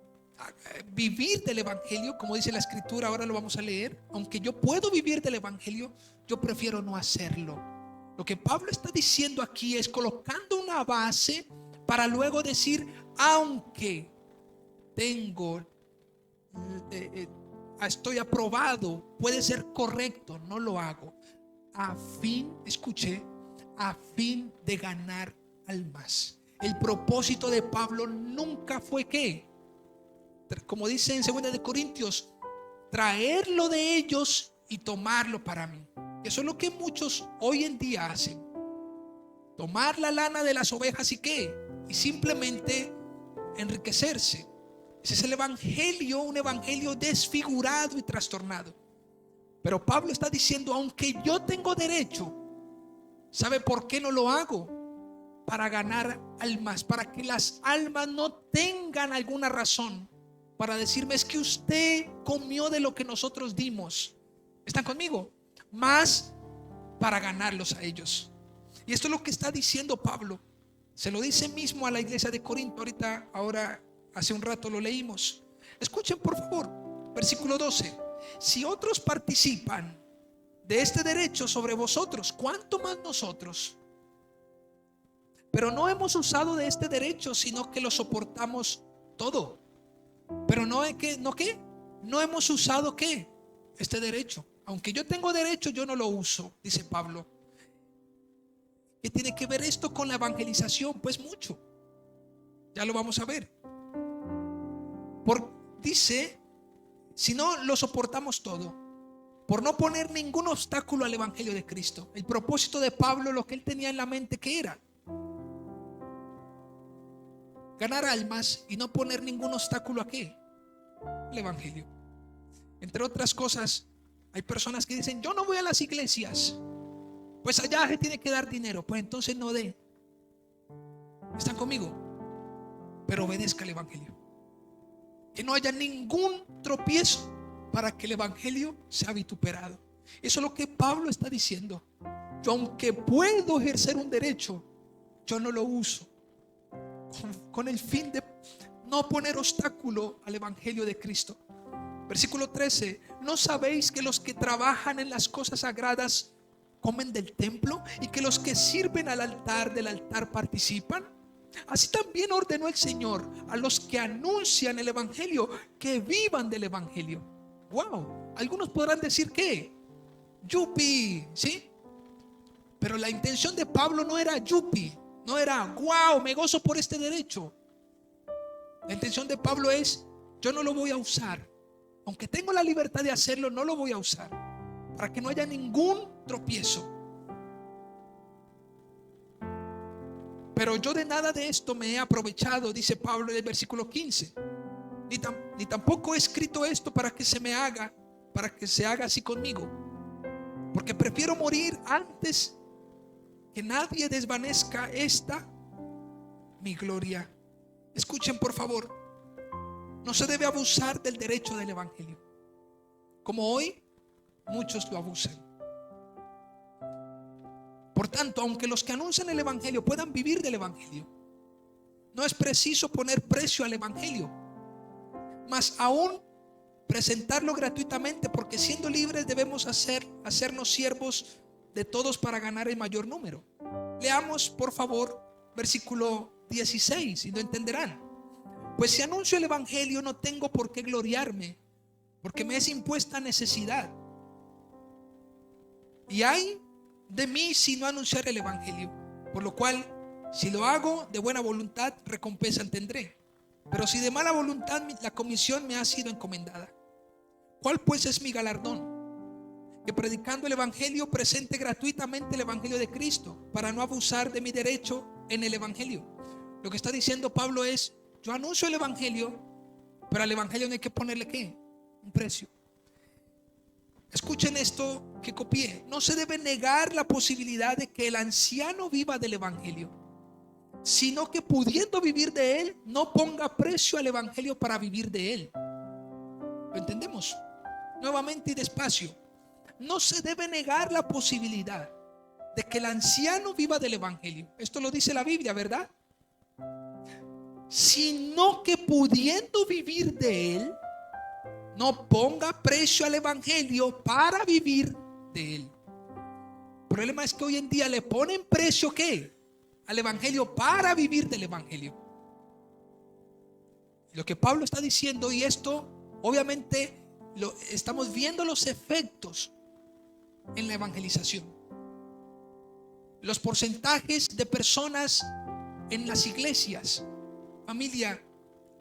vivir del evangelio, como dice la escritura, ahora lo vamos a leer. Aunque yo puedo vivir del evangelio, yo prefiero no hacerlo. Lo que Pablo está diciendo aquí es colocando una base para luego decir: aunque tengo estoy aprobado, puede ser correcto, no lo hago, a fin de ganar almas. El propósito de Pablo nunca fue ¿qué? Como dice en 2 de Corintios, traerlo de ellos y tomarlo para mí. Eso es lo que muchos hoy en día hacen: tomar la lana de las ovejas y simplemente enriquecerse. Ese es el evangelio, un evangelio desfigurado y trastornado. Pero Pablo está diciendo: aunque yo tengo derecho, ¿sabe por qué no lo hago? Para ganar almas, para que las almas no tengan alguna razón para decirme: es que usted comió de lo que nosotros dimos. ¿Están conmigo? Más para ganarlos a ellos. Y esto es lo que está diciendo Pablo. Se lo dice mismo a la iglesia de Corinto. Ahora hace un rato lo leímos. Escuchen por favor, versículo 12. Si otros participan de este derecho sobre vosotros, ¿cuánto más nosotros? Pero no hemos usado de este derecho, sino que lo soportamos todo. Pero no hemos usado ¿qué? Este derecho. Aunque yo tengo derecho, yo no lo uso, dice Pablo. ¿Qué tiene que ver esto con la evangelización? Pues mucho. Ya lo vamos a ver. Dice, si no lo soportamos todo, por no poner ningún obstáculo al evangelio de Cristo. El propósito de Pablo, lo que él tenía en la mente, ¿qué era? Ganar almas y no poner ningún obstáculo ¿a qué? El evangelio. Entre otras cosas, hay personas que dicen, yo no voy a las iglesias, pues allá se tiene que dar dinero. Pues entonces no dé. ¿Están conmigo? Pero obedezca el evangelio. Que no haya ningún tropiezo para que el evangelio sea vituperado. Eso es lo que Pablo está diciendo. Yo, aunque puedo ejercer un derecho, yo no lo uso con el fin de no poner obstáculo al evangelio de Cristo. Versículo 13. ¿No sabéis que los que trabajan en las cosas sagradas comen del templo y que los que sirven al altar del altar participan? Así también ordenó el Señor a los que anuncian el evangelio que vivan del evangelio. Wow, algunos podrán decir que yupi, ¿sí? Pero la intención de Pablo no era yupi, no era wow, me gozo por este derecho. La intención de Pablo es, yo no lo voy a usar, aunque tengo la libertad de hacerlo, no lo voy a usar, para que no haya ningún tropiezo. Pero yo de nada de esto me he aprovechado, dice Pablo en el versículo 15. Ni tampoco he escrito esto para que se haga así conmigo. Porque prefiero morir antes que nadie desvanezca mi gloria. Escuchen por favor, no se debe abusar del derecho del evangelio, como hoy muchos lo abusan. Por tanto, aunque los que anuncian el evangelio puedan vivir del evangelio, no es preciso poner precio al evangelio, mas aún presentarlo gratuitamente, porque siendo libres debemos hacernos siervos de todos para ganar el mayor número. Leamos por favor versículo 16 y lo entenderán. Pues si anuncio el evangelio no tengo por qué gloriarme, porque me es impuesta necesidad. Y hay de mí si no anunciar el evangelio, por lo cual si lo hago de buena voluntad, recompensa tendré. Pero si de mala voluntad, la comisión me ha sido encomendada. ¿Cuál pues es mi galardón? Que predicando el evangelio presente gratuitamente el evangelio de Cristo, para no abusar de mi derecho en el evangelio. Lo que está diciendo Pablo es, yo anuncio el evangelio, pero al evangelio no hay que ponerle ¿qué? Un precio. Escuchen esto que copié. No se debe negar la posibilidad de que el anciano viva del evangelio, sino que pudiendo vivir de él, no ponga precio al evangelio para vivir de él. ¿Lo entendemos? Nuevamente y despacio. No se debe negar la posibilidad de que el anciano viva del evangelio. Esto lo dice la Biblia, ¿verdad? Sino que pudiendo vivir de él, no ponga precio al evangelio para vivir de él. El problema es que hoy en día le ponen precio ¿qué? Al evangelio para vivir del evangelio. Lo que Pablo está diciendo, y esto obviamente estamos viendo los efectos en la evangelización. Los porcentajes de personas en las iglesias, familia,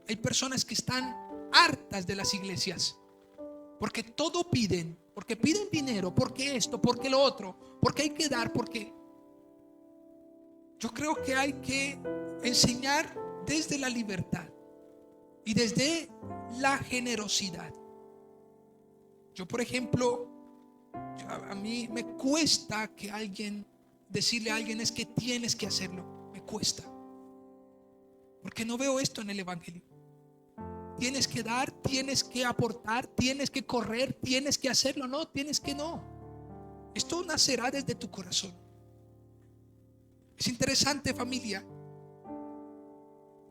hay personas que están hartas de las iglesias, porque todo piden, porque piden dinero, porque esto, porque lo otro, porque hay que dar, porque yo creo que hay que enseñar desde la libertad y desde la generosidad. Yo, por ejemplo, a mí me cuesta que decirle a alguien es que tienes que hacerlo, me cuesta, porque no veo esto en el evangelio. Tienes que dar, tienes que aportar, tienes que correr, tienes que hacerlo. No, tienes que no. Esto nacerá desde tu corazón. Es interesante, familia,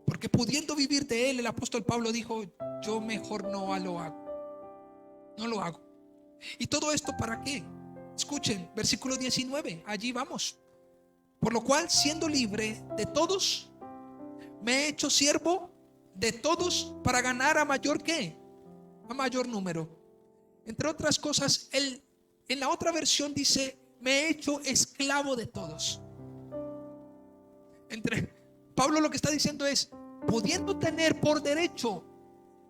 porque pudiendo vivir de él, el apóstol Pablo dijo, yo mejor no lo hago. No lo hago. ¿Y todo esto para qué? Escuchen, versículo 19, allí vamos. Por lo cual, siendo libre de todos, me he hecho siervo de todos para ganar a mayor ¿qué? A mayor número. Entre otras cosas, en la otra versión dice, me he hecho esclavo de todos. Pablo lo que está diciendo es, pudiendo tener por derecho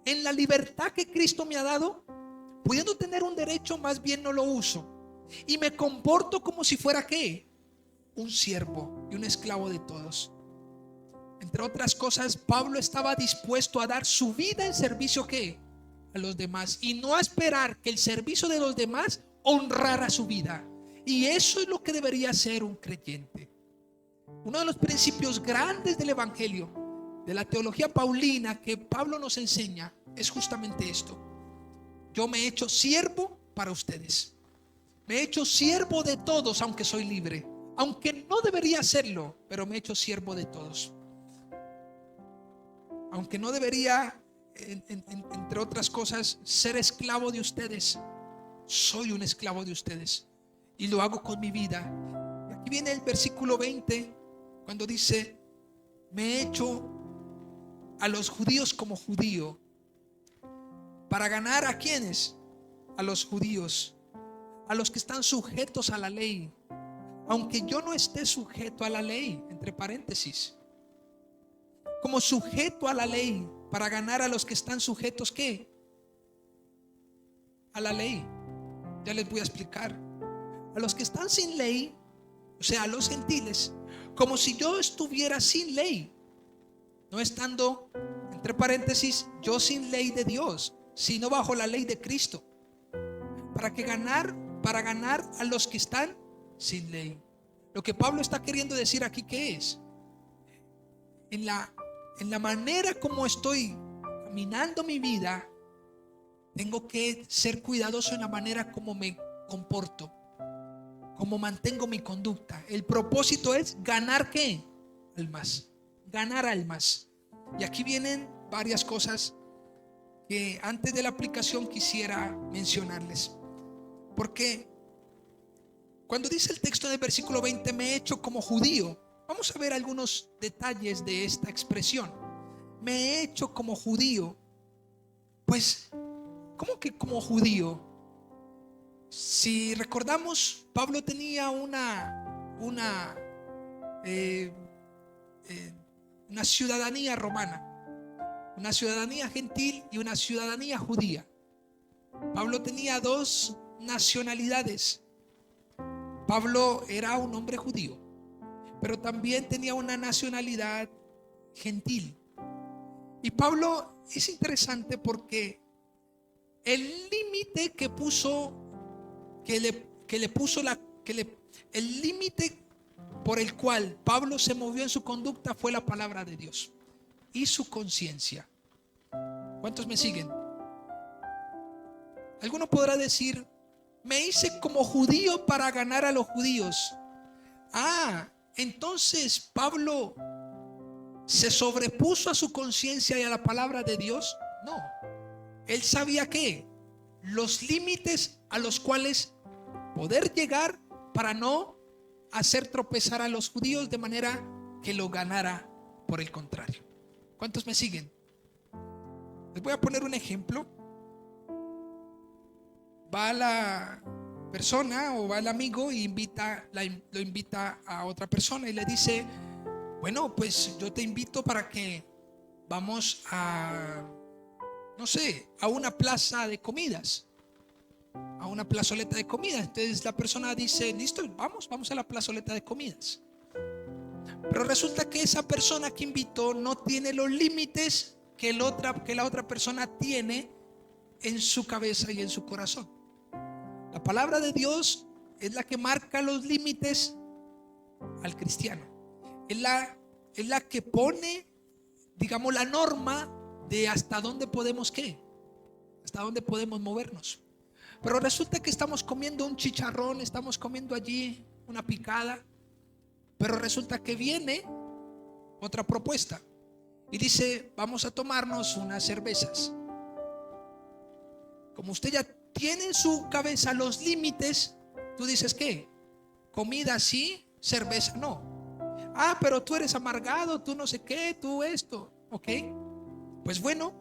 en la libertad que Cristo me ha dado, pudiendo tener un derecho, más bien no lo uso y me comporto como si fuera ¿qué? Un siervo y un esclavo de todos. Entre otras cosas, Pablo estaba dispuesto a dar su vida en servicio ¿qué? A los demás, y no a esperar que el servicio de los demás honrara su vida. Y eso es lo que debería ser un creyente. Uno de los principios grandes del evangelio, de la teología paulina que Pablo nos enseña, es justamente esto: yo me he hecho siervo para ustedes, me he hecho siervo de todos, aunque soy libre, aunque no debería serlo, pero me he hecho siervo de todos. Aunque no debería, entre otras cosas, ser esclavo de ustedes, soy un esclavo de ustedes y lo hago con mi vida. Y aquí viene el versículo 20, cuando dice: me he hecho a los judíos como judío, para ganar ¿a quiénes? A los judíos, a los que están sujetos a la ley, aunque yo no esté sujeto a la ley, entre paréntesis, como sujeto a la ley, para ganar a los que están sujetos ¿qué? A la ley. Ya les voy a explicar. A los que están sin ley, o sea, a los gentiles, como si yo estuviera sin ley, no estando, entre paréntesis, yo sin ley de Dios, sino bajo la ley de Cristo, para ganar a los que están sin ley. Lo que Pablo está queriendo decir aquí, ¿qué es? En la manera como estoy caminando mi vida, tengo que ser cuidadoso en la manera como me comporto, como mantengo mi conducta. El propósito es ganar ¿qué? Almas, ganar almas. Y aquí vienen varias cosas que antes de la aplicación quisiera mencionarles. Porque cuando dice el texto en el versículo 20, me he hecho como judío, vamos a ver algunos detalles de esta expresión. Me he hecho como judío. Pues, ¿cómo que como judío? Si recordamos, Pablo tenía una ciudadanía romana, una ciudadanía gentil y una ciudadanía judía. Pablo tenía dos nacionalidades. Pablo era un hombre judío, pero también tenía una nacionalidad gentil. Y Pablo es interesante porque el límite que puso, el límite por el cual Pablo se movió en su conducta fue la palabra de Dios y su conciencia. ¿Cuántos me siguen? Alguno podrá decir: me hice como judío para ganar a los judíos. Entonces Pablo se sobrepuso a su conciencia y a la palabra de Dios. No, él sabía que los límites a los cuales poder llegar para no hacer tropezar a los judíos de manera que lo ganara por el contrario. ¿Cuántos me siguen? Les voy a poner un ejemplo. Va la persona o va el amigo y lo invita a otra persona y le dice: bueno, pues yo te invito para que vamos a, no sé, a una plaza de comidas, a una plazoleta de comidas. Entonces la persona dice: listo, vamos a la plazoleta de comidas. Pero resulta que esa persona que invitó no tiene los límites que la otra persona tiene en su cabeza y en su corazón. La palabra de Dios es la que marca los límites al cristiano. Es la que pone, digamos, la norma de hasta dónde podemos hasta dónde podemos movernos. Pero resulta que estamos comiendo un chicharrón, estamos comiendo allí una picada, pero resulta que viene otra propuesta y dice: vamos a tomarnos unas cervezas. Como usted ya tiene en su cabeza los límites, tú dices: ¿qué? Comida sí, cerveza no. Pero tú eres amargado, tú no sé qué, tú esto. Ok, pues bueno,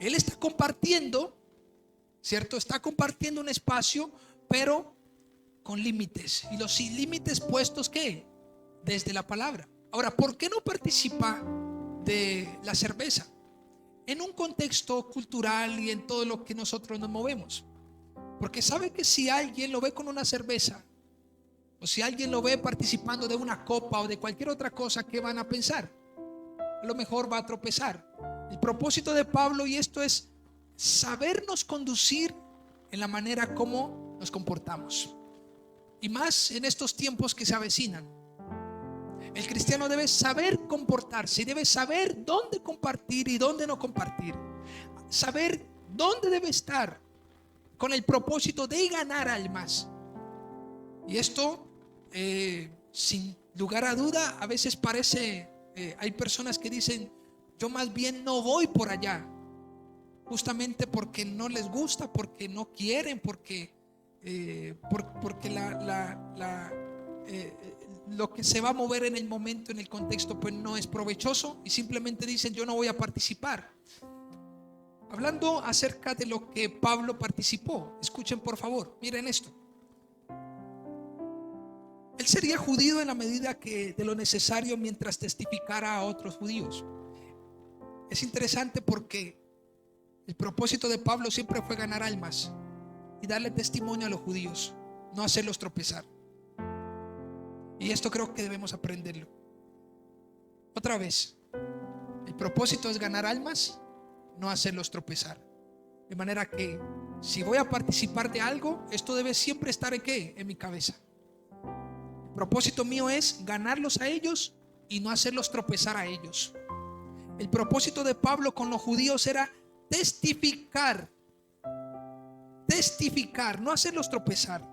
él está compartiendo, ¿cierto? Está compartiendo un espacio, pero con límites. Y los límites puestos, ¿qué? Desde la palabra. Ahora, ¿por qué no participa de la cerveza en un contexto cultural y en todo lo que nosotros nos movemos. Porque sabe que si alguien lo ve con una cerveza, o si alguien lo ve participando de una copa o de cualquier otra cosa, ¿qué van a pensar? A lo mejor va a tropezar. El propósito de Pablo, y esto es sabernos conducir en la manera como nos comportamos, y más en estos tiempos que se avecinan. El cristiano debe saber comportarse y debe saber dónde compartir y dónde no compartir, saber dónde debe estar con el propósito de ganar almas. Y esto, sin lugar a duda, a veces parece, hay personas que dicen: yo más bien no voy por allá, justamente porque no les gusta, porque no quieren, porque lo que se va a mover en el momento, en el contexto, pues no es provechoso, y simplemente dicen: yo no voy a participar. Hablando acerca de lo que Pablo participó, escuchen por favor, miren esto. Él sería judío en la medida que de lo necesario mientras testificara a otros judíos. Es interesante porque el propósito de Pablo siempre fue ganar almas y darle testimonio a los judíos, no hacerlos tropezar. Y esto creo que debemos aprenderlo. Otra vez, el propósito es ganar almas, no hacerlos tropezar. De manera que si voy a participar de algo, esto debe siempre estar ¿en qué? En mi cabeza. El propósito mío es ganarlos a ellos y no hacerlos tropezar a ellos. El propósito de Pablo con los judíos era testificar, no hacerlos tropezar.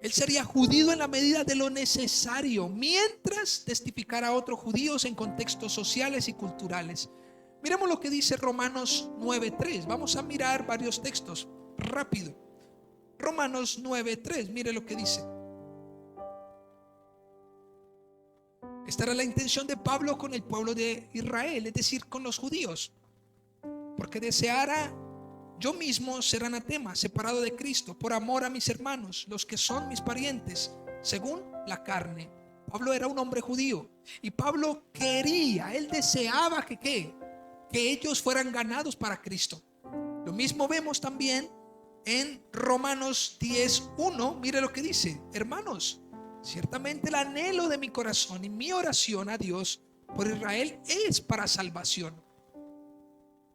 Él sería judío en la medida de lo necesario, mientras testificara a otros judíos en contextos sociales y culturales. Miremos lo que dice Romanos 9:3. Vamos a mirar varios textos rápido. Romanos 9:3, mire lo que dice. Esta era la intención de Pablo con el pueblo de Israel, es decir, con los judíos. Porque deseara yo mismo ser anatema, separado de Cristo, por amor a mis hermanos, los que son mis parientes, según la carne. Pablo era un hombre judío y Pablo quería, él deseaba que ellos fueran ganados para Cristo. Lo mismo vemos también en Romanos 10:1. Mire lo que dice: hermanos, ciertamente el anhelo de mi corazón y mi oración a Dios por Israel es para salvación.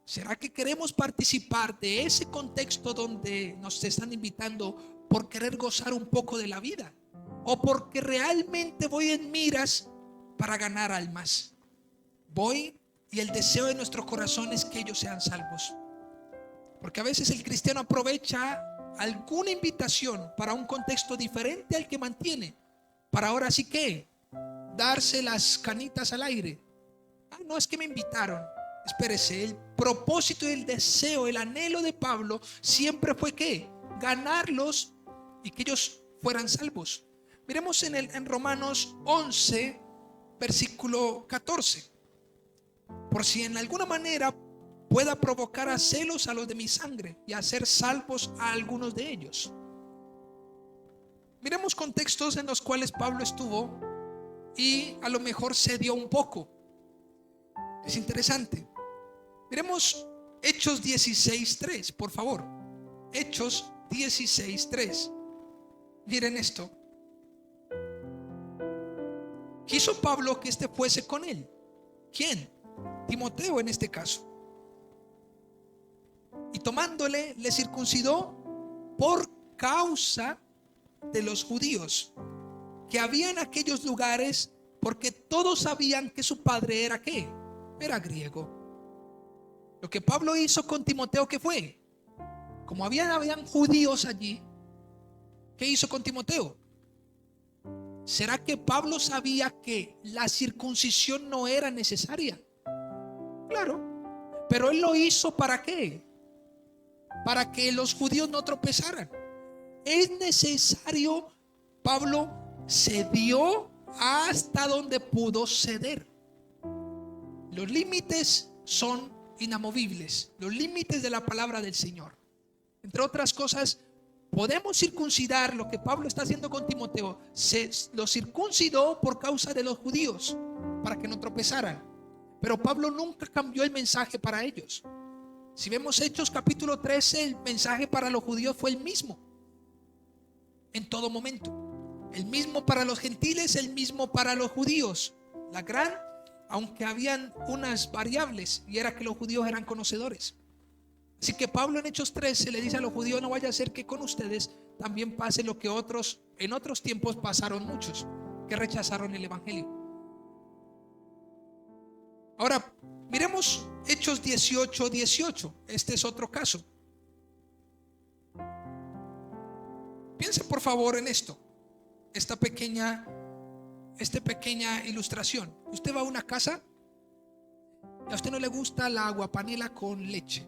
¿Será que queremos participar de ese contexto donde nos están invitando por querer gozar un poco de la vida? ¿O porque realmente voy en miras para ganar almas? Voy y el deseo de nuestro corazón es que ellos sean salvos. Porque a veces el cristiano aprovecha alguna invitación para un contexto diferente al que mantiene, para ahora sí que darse las canitas al aire. No, es que me invitaron. Espérese, el propósito y el deseo, el anhelo de Pablo siempre fue que ganarlos y que ellos fueran salvos. Miremos en Romanos 11, versículo 14. Por si en alguna manera pueda provocar a celos a los de mi sangre y hacer salvos a algunos de ellos. Miremos contextos en los cuales Pablo estuvo y a lo mejor se dio un poco. Es interesante. Miremos Hechos 16:3, por favor. Hechos 16:3. Miren esto. Quiso Pablo que este fuese con él. ¿Quién? Timoteo en este caso. Y tomándole, le circuncidó por causa de los judíos que había en aquellos lugares, porque todos sabían que su padre era ¿qué? Era griego. Lo que Pablo hizo con Timoteo, ¿qué fue? Como habían judíos allí, ¿qué hizo con Timoteo? ¿Será que Pablo sabía que la circuncisión no era necesaria? Claro, pero él lo hizo ¿para qué? Para que los judíos no tropezaran. Es necesario. Pablo cedió hasta donde pudo ceder. Los límites son inamovibles, los límites de la palabra del Señor. Entre otras cosas, podemos circuncidar. Lo que Pablo está haciendo con Timoteo, lo circuncidó por causa de los judíos, para que no tropezaran. Pero Pablo nunca cambió el mensaje para ellos. Si vemos Hechos capítulo 13, el mensaje para los judíos fue el mismo en todo momento. El mismo para los gentiles, el mismo para los judíos. Aunque habían unas variables, y era que los judíos eran conocedores. Así que Pablo en Hechos 13 le dice a los judíos: no vaya a ser que con ustedes también pase lo que en otros tiempos pasaron muchos, que rechazaron el evangelio. Ahora, miremos Hechos 18:18. Este es otro caso. Piense por favor en esto, esta pequeña ilustración. Usted va a una casa y a usted no le gusta la aguapanela con leche,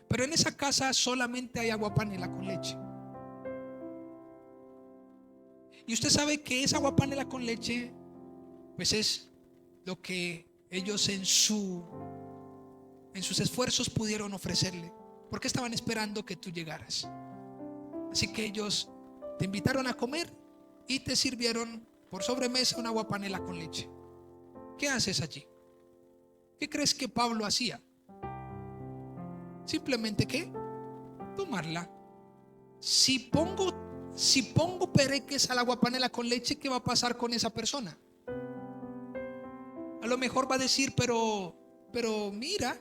pero en esa casa solamente hay aguapanela con leche. Y usted sabe que esa aguapanela con leche, pues es lo que ellos en sus esfuerzos pudieron ofrecerle, porque estaban esperando que tú llegaras. Así que ellos te invitaron a comer y te sirvieron por sobremesa una aguapanela con leche. ¿Qué haces allí? ¿Qué crees que Pablo hacía? Simplemente ¿qué? Tomarla. Si pongo pereques al aguapanela con leche, ¿qué va a pasar con esa persona? A lo mejor va a decir, pero mira,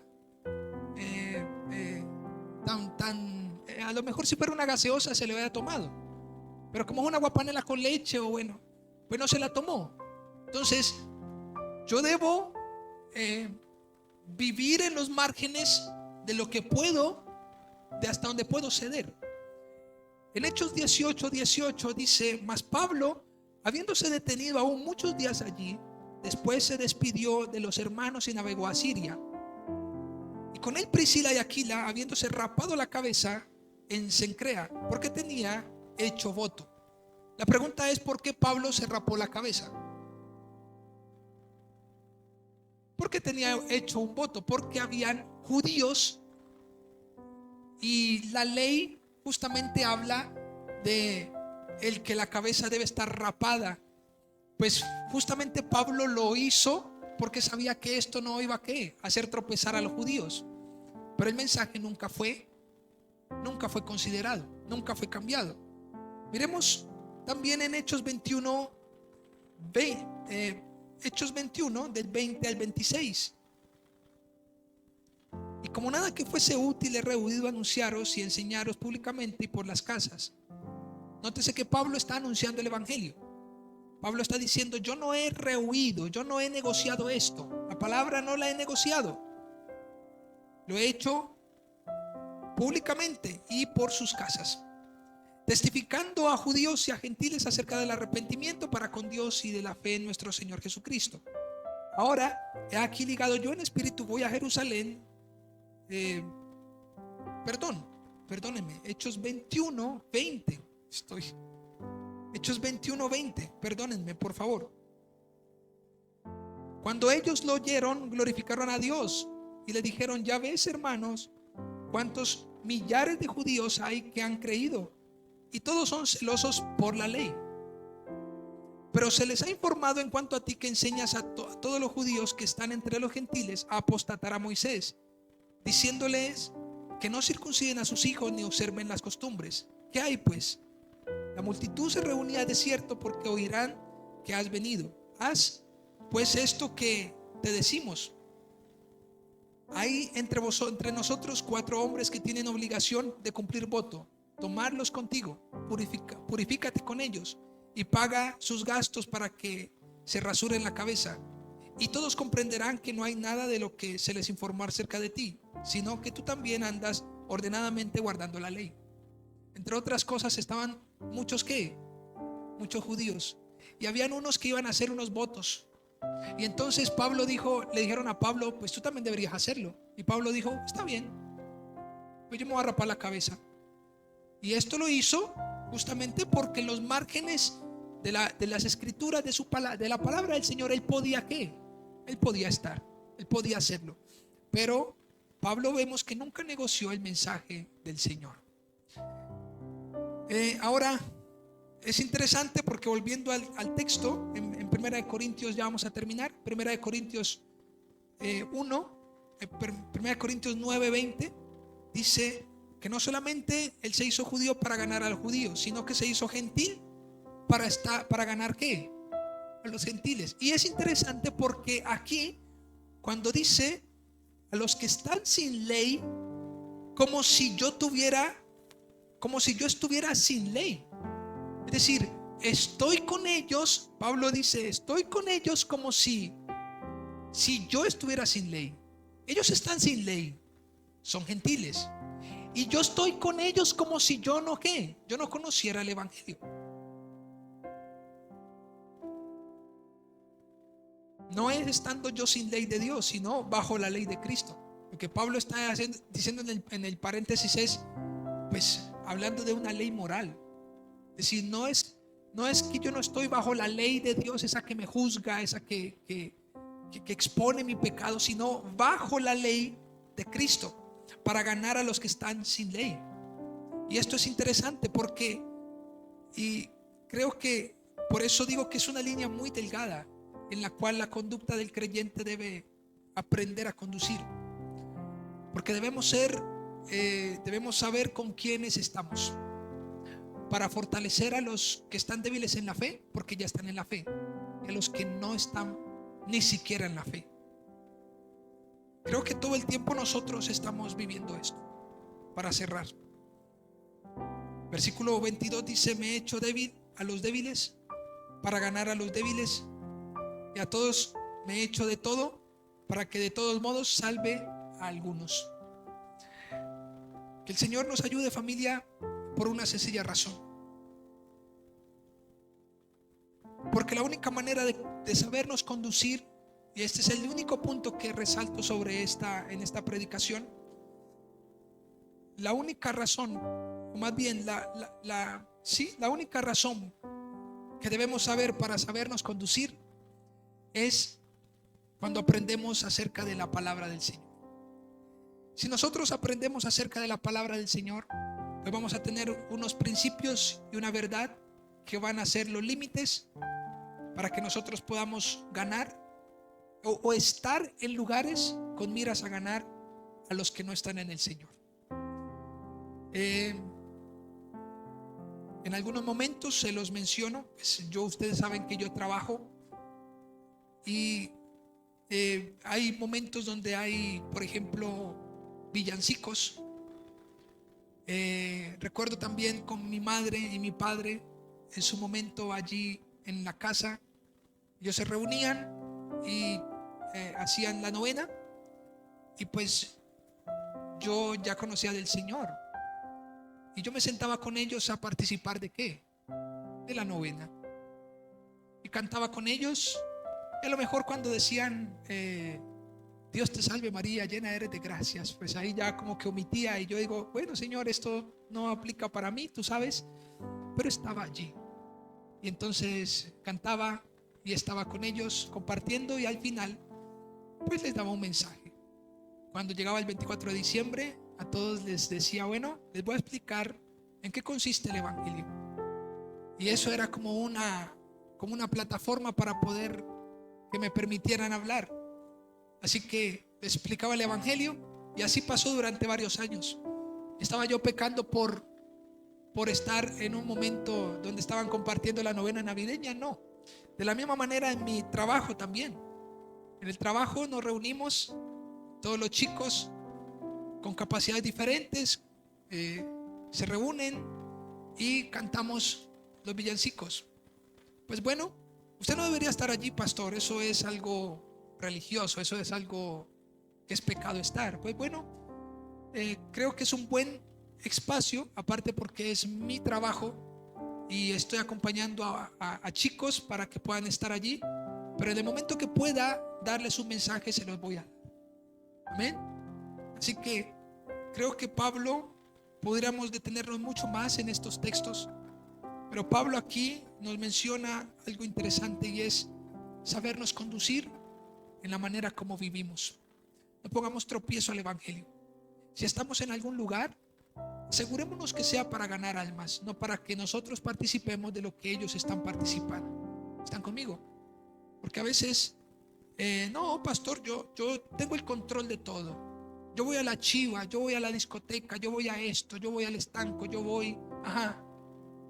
a lo mejor si fuera una gaseosa se le hubiera tomado, pero como es una aguapanela con leche, o bueno, pues no se la tomó. Entonces yo debo vivir en los márgenes de lo que puedo, de hasta donde puedo ceder. En Hechos 18:18 dice: mas Pablo, habiéndose detenido aún muchos días allí, después se despidió de los hermanos y navegó a Siria. Y con él Priscila y Aquila, habiéndose rapado la cabeza en Cencrea, porque tenía hecho voto. La pregunta es: ¿por qué Pablo se rapó la cabeza? Porque tenía hecho un voto, porque habían judíos y la ley justamente habla de el que la cabeza debe estar rapada. Pues justamente Pablo lo hizo porque sabía que esto no iba a hacer tropezar a los judíos. Pero el mensaje nunca fue considerado, nunca fue cambiado. Miremos también en Hechos 21, Hechos 21 del 20 al 26. Y como nada que fuese útil he rehuido anunciaros y enseñaros públicamente y por las casas. Nótese que Pablo está anunciando el evangelio. Pablo está diciendo: yo no he rehuido, yo no he negociado esto. La palabra no la he negociado. Lo he hecho públicamente y por sus casas, testificando a judíos y a gentiles acerca del arrepentimiento para con Dios y de la fe en nuestro Señor Jesucristo. Ahora, he aquí ligado yo en espíritu, voy a Jerusalén. Perdónenme, Hechos 21:20. Hechos 21:20, perdónenme por favor. Cuando ellos lo oyeron, glorificaron a Dios y le dijeron: ya ves, hermanos, cuántos millares de judíos hay que han creído, y todos son celosos por la ley. Pero se les ha informado en cuanto a ti que enseñas a todos los judíos que están entre los gentiles a apostatar a Moisés, diciéndoles que no circunciden a sus hijos ni observen las costumbres. ¿Qué hay pues? La multitud se reunía de cierto porque oirán que has venido. Haz pues esto que te decimos. Hay entre nosotros 4 hombres que tienen obligación de cumplir voto. Tomarlos contigo, purifícate con ellos y paga sus gastos para que se rasuren la cabeza. Y todos comprenderán que no hay nada de lo que se les informó acerca de ti, sino que tú también andas ordenadamente guardando la ley. Entre otras cosas estaban muchos judíos, y habían unos que iban a hacer unos votos. Y entonces le dijeron a Pablo: pues tú también deberías hacerlo. Y Pablo dijo: está bien, pues yo me voy a rapar la cabeza. Y esto lo hizo justamente porque en los márgenes de las escrituras de la palabra del Señor él podía estar, él podía hacerlo. Pero Pablo vemos que nunca negoció el mensaje del Señor. Ahora es interesante porque volviendo al texto en 1 Primera de Corintios, ya vamos a terminar. Primera de Corintios 9:20 dice que no solamente Él se hizo judío para ganar al judío, sino que se hizo gentil para ganar ¿qué? A los gentiles. Y es interesante porque aquí, cuando dice a los que están sin ley, como si yo estuviera sin ley. Es decir, estoy con ellos. Pablo dice, estoy con ellos como si yo estuviera sin ley. Ellos están sin ley, son gentiles, y yo estoy con ellos como si yo no conociera el evangelio. No es estando yo sin ley de Dios, sino bajo la ley de Cristo. Lo que Pablo está diciendo en el paréntesis es, pues, hablando de una ley moral. Es decir, no es que yo no estoy bajo la ley de Dios, esa que me juzga, esa que expone mi pecado, sino bajo la ley de Cristo para ganar a los que están sin ley. Y esto es interesante porque, y creo que por eso digo que es una línea muy delgada en la cual la conducta del creyente debe aprender a conducir, porque debemos saber con quiénes estamos para fortalecer a los que están débiles en la fe, porque ya están en la fe, y a los que no están ni siquiera en la fe. Creo que todo el tiempo nosotros estamos viviendo esto. Para cerrar, versículo 22 dice: me he hecho débil a los débiles para ganar a los débiles, y a todos me he hecho de todo para que de todos modos salve a algunos. Que el Señor nos ayude, familia, por una sencilla razón. Porque la única manera de sabernos conducir, y este es el único punto que resalto en esta predicación, la única razón, o más bien la única razón que debemos saber para sabernos conducir es cuando aprendemos acerca de la palabra del Señor. Si nosotros aprendemos acerca de la palabra del Señor, pues vamos a tener unos principios y una verdad que van a ser los límites para que nosotros podamos ganar o estar en lugares con miras a ganar a los que no están en el Señor. En algunos momentos se los menciono, pues ustedes saben que yo trabajo y hay momentos donde hay, por ejemplo, villancicos. Recuerdo también con mi madre y mi padre, en su momento allí en la casa, ellos se reunían y hacían la novena, y pues yo ya conocía del Señor y yo me sentaba con ellos a participar ¿de qué? De la novena, y cantaba con ellos. Y a lo mejor cuando decían Dios te salve María, llena eres de gracias, pues ahí ya como que omitía, y yo digo, bueno, Señor, esto no aplica para mí, tú sabes, pero estaba allí. Y entonces cantaba y estaba con ellos compartiendo, y al final pues les daba un mensaje. Cuando llegaba el 24 de diciembre, a todos les decía, bueno, les voy a explicar en qué consiste el evangelio. Y eso era como una plataforma para poder que me permitieran hablar. Así que les explicaba el evangelio, y así pasó durante varios años. Estaba yo pecando por estar en un momento donde estaban compartiendo la novena navideña. No, de la misma manera en mi trabajo también. En el trabajo nos reunimos todos los chicos con capacidades diferentes, se reúnen y cantamos los villancicos. Pues bueno, usted no debería estar allí, pastor, eso es algo religioso, eso es algo que es pecado estar. Pues bueno, creo que es un buen espacio, aparte porque es mi trabajo y estoy acompañando a chicos para que puedan estar allí, pero en el momento que pueda darles un mensaje se los voy a dar. Amén. Así que creo que Pablo, podríamos detenernos mucho más en estos textos, pero Pablo aquí nos menciona algo interesante, y es sabernos conducir en la manera como vivimos. No pongamos tropiezo al evangelio. Si estamos en algún lugar, asegurémonos que sea para ganar almas, no para que nosotros participemos de lo que ellos están participando. ¿Están conmigo? Porque a veces, no, pastor, yo tengo el control de todo. Yo voy a la chiva, yo voy a la discoteca, yo voy a esto, yo voy al estanco, yo voy, ajá.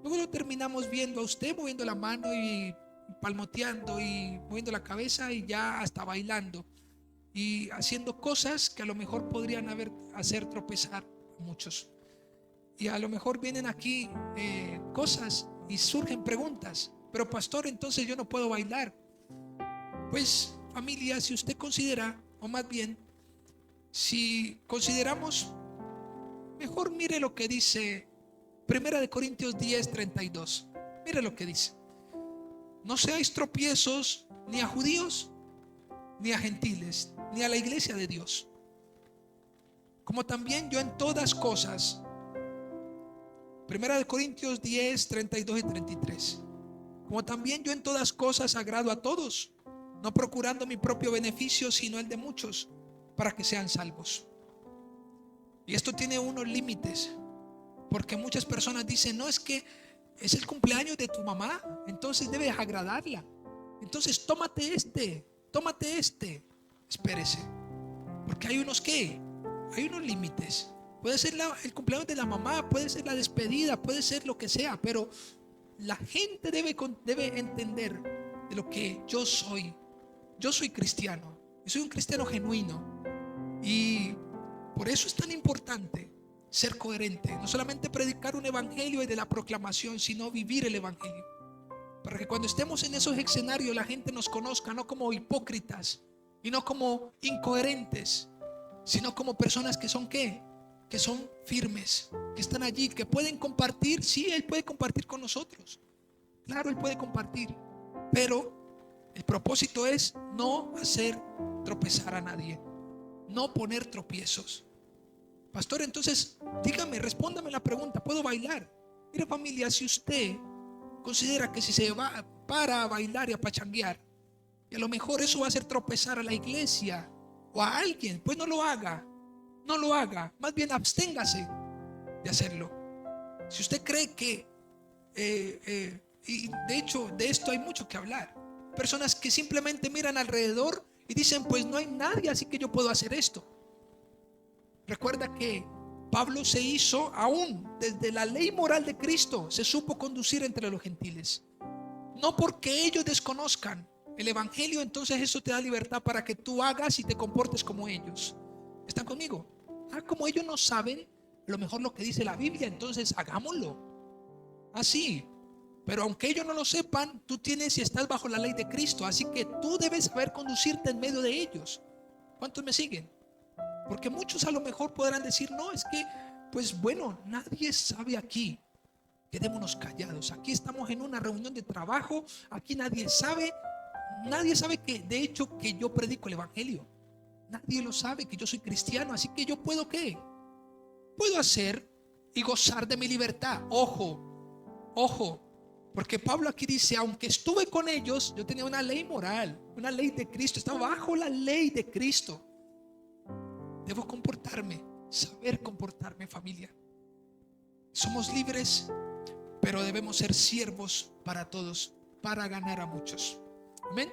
Luego lo terminamos viendo a usted moviendo la mano y palmoteando y moviendo la cabeza y ya hasta bailando y haciendo cosas que a lo mejor podrían hacer tropezar a muchos. Y a lo mejor vienen aquí cosas y surgen preguntas. Pero pastor, entonces yo no puedo bailar. Pues familia, si usted considera, o más bien, si consideramos, mejor mire lo que dice Primera de Corintios 10:32. Mire lo que dice: no seáis tropiezos ni a judíos, ni a gentiles, ni a la iglesia de Dios. Como también yo en todas cosas. Primera de Corintios 10:32 y 33. Como también yo en todas cosas agrado a todos, no procurando mi propio beneficio, sino el de muchos, para que sean salvos. Y esto tiene unos límites, porque muchas personas dicen, no, es que es el cumpleaños de tu mamá, entonces debes agradarla. Entonces tómate este. Espérese, porque hay unos límites. Puede ser el cumpleaños de la mamá, puede ser la despedida, puede ser lo que sea, pero la gente debe entender de lo que yo soy. Yo soy cristiano y soy un cristiano genuino, y por eso es tan importante ser coherente, no solamente predicar un evangelio y de la proclamación, sino vivir el evangelio, para que cuando estemos en esos escenarios la gente nos conozca no como hipócritas y no como incoherentes, sino como personas que son que son firmes, que están allí, que pueden compartir. Sí, Él puede compartir con nosotros, claro, Él puede compartir, pero el propósito es no hacer tropezar a nadie, no poner tropiezos. Pastor, entonces dígame, respóndame la pregunta: ¿puedo bailar? Mire familia, si usted considera que si se va para bailar y a pachanguear, y a lo mejor eso va a hacer tropezar a la iglesia o a alguien, pues no lo haga. No lo haga, más bien absténgase de hacerlo. Si usted cree que, y de hecho de esto hay mucho que hablar, personas que simplemente miran alrededor y dicen, pues no hay nadie, así que yo puedo hacer esto. Recuerda que Pablo se hizo, aún desde la ley moral de Cristo, se supo conducir entre los gentiles. No porque ellos desconozcan el evangelio, entonces eso te da libertad para que tú hagas y te comportes como ellos. ¿Están conmigo? Como ellos no saben a lo mejor lo que dice la Biblia, entonces hagámoslo así. Pero aunque ellos no lo sepan, tú tienes y estás bajo la ley de Cristo, así que tú debes saber conducirte en medio de ellos. ¿Cuántos me siguen? Porque muchos a lo mejor podrán decir, no, es que, pues bueno, nadie sabe aquí. Quedémonos callados. Aquí estamos en una reunión de trabajo. Aquí nadie sabe. Nadie sabe que, de hecho, que yo predico el evangelio. Nadie lo sabe, que yo soy cristiano. Así que yo puedo, ¿qué? Puedo hacer y gozar de mi libertad. Ojo, ojo. Porque Pablo aquí dice, aunque estuve con ellos, yo tenía una ley moral, una ley de Cristo. Estaba bajo la ley de Cristo. Debo comportarme, saber comportarme, familia. Somos libres, pero debemos ser siervos para todos, para ganar a muchos. Amén.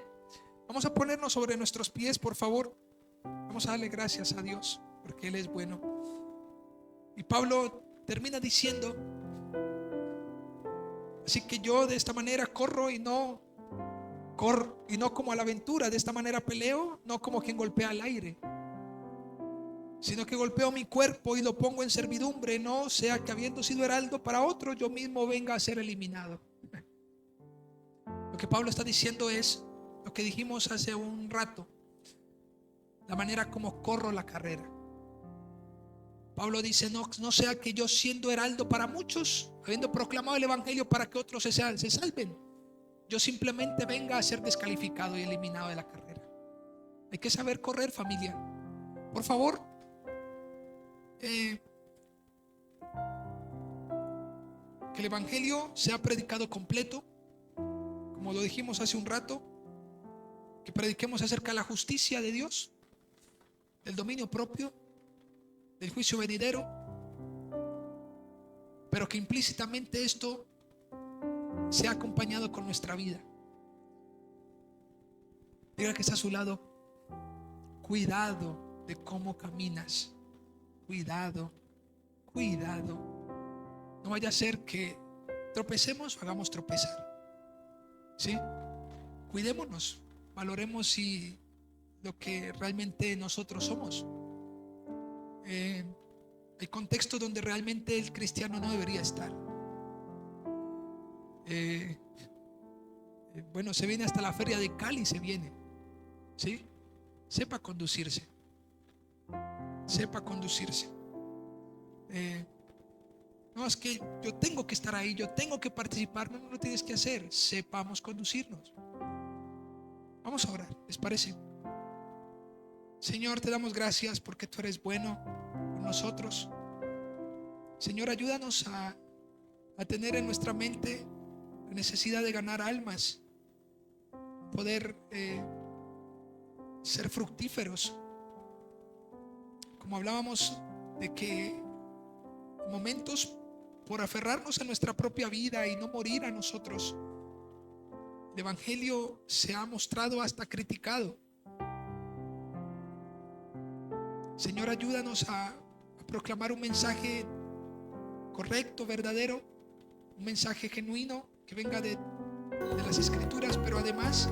Vamos a ponernos sobre nuestros pies, por favor. Vamos a darle gracias a Dios, porque Él es bueno. Y Pablo termina diciendo, así que yo de esta manera corro y no como a la aventura. De esta manera peleo, no como quien golpea al aire, sino que golpeo mi cuerpo y lo pongo en servidumbre, no sea que habiendo sido heraldo para otro, yo mismo venga a ser eliminado. Lo que Pablo está diciendo es lo que dijimos hace un rato, la manera como corro la carrera. Pablo dice, no sea que yo, siendo heraldo para muchos, habiendo proclamado el evangelio para que otros se salven, yo simplemente venga a ser descalificado y eliminado de la carrera. Hay que saber correr, familia. Por favor, que el evangelio sea predicado completo, como lo dijimos hace un rato, que prediquemos acerca de la justicia de Dios, del dominio propio, del juicio venidero, pero que implícitamente esto sea acompañado con nuestra vida. Diga que está a su lado: cuidado de cómo caminas. Cuidado, cuidado. No vaya a ser que tropecemos o hagamos tropezar. ¿Sí? Cuidémonos, valoremos si lo que realmente nosotros somos. Hay contextos donde realmente el cristiano no debería estar. Bueno, se viene hasta la feria de Cali, se viene. ¿Sí? Sepa conducirse. Sepa conducirse. No, es que yo tengo que estar ahí, yo tengo que participar. No, no lo tienes que hacer. Sepamos conducirnos. Vamos a orar, ¿les parece? Señor, te damos gracias porque tú eres bueno con nosotros. Señor, ayúdanos a tener en nuestra mente la necesidad de ganar almas, poder ser fructíferos. Como hablábamos de que en momentos, por aferrarnos a nuestra propia vida y no morir a nosotros, el Evangelio se ha mostrado hasta criticado. Señor, ayúdanos a proclamar un mensaje correcto, verdadero, un mensaje genuino que venga de las Escrituras, pero además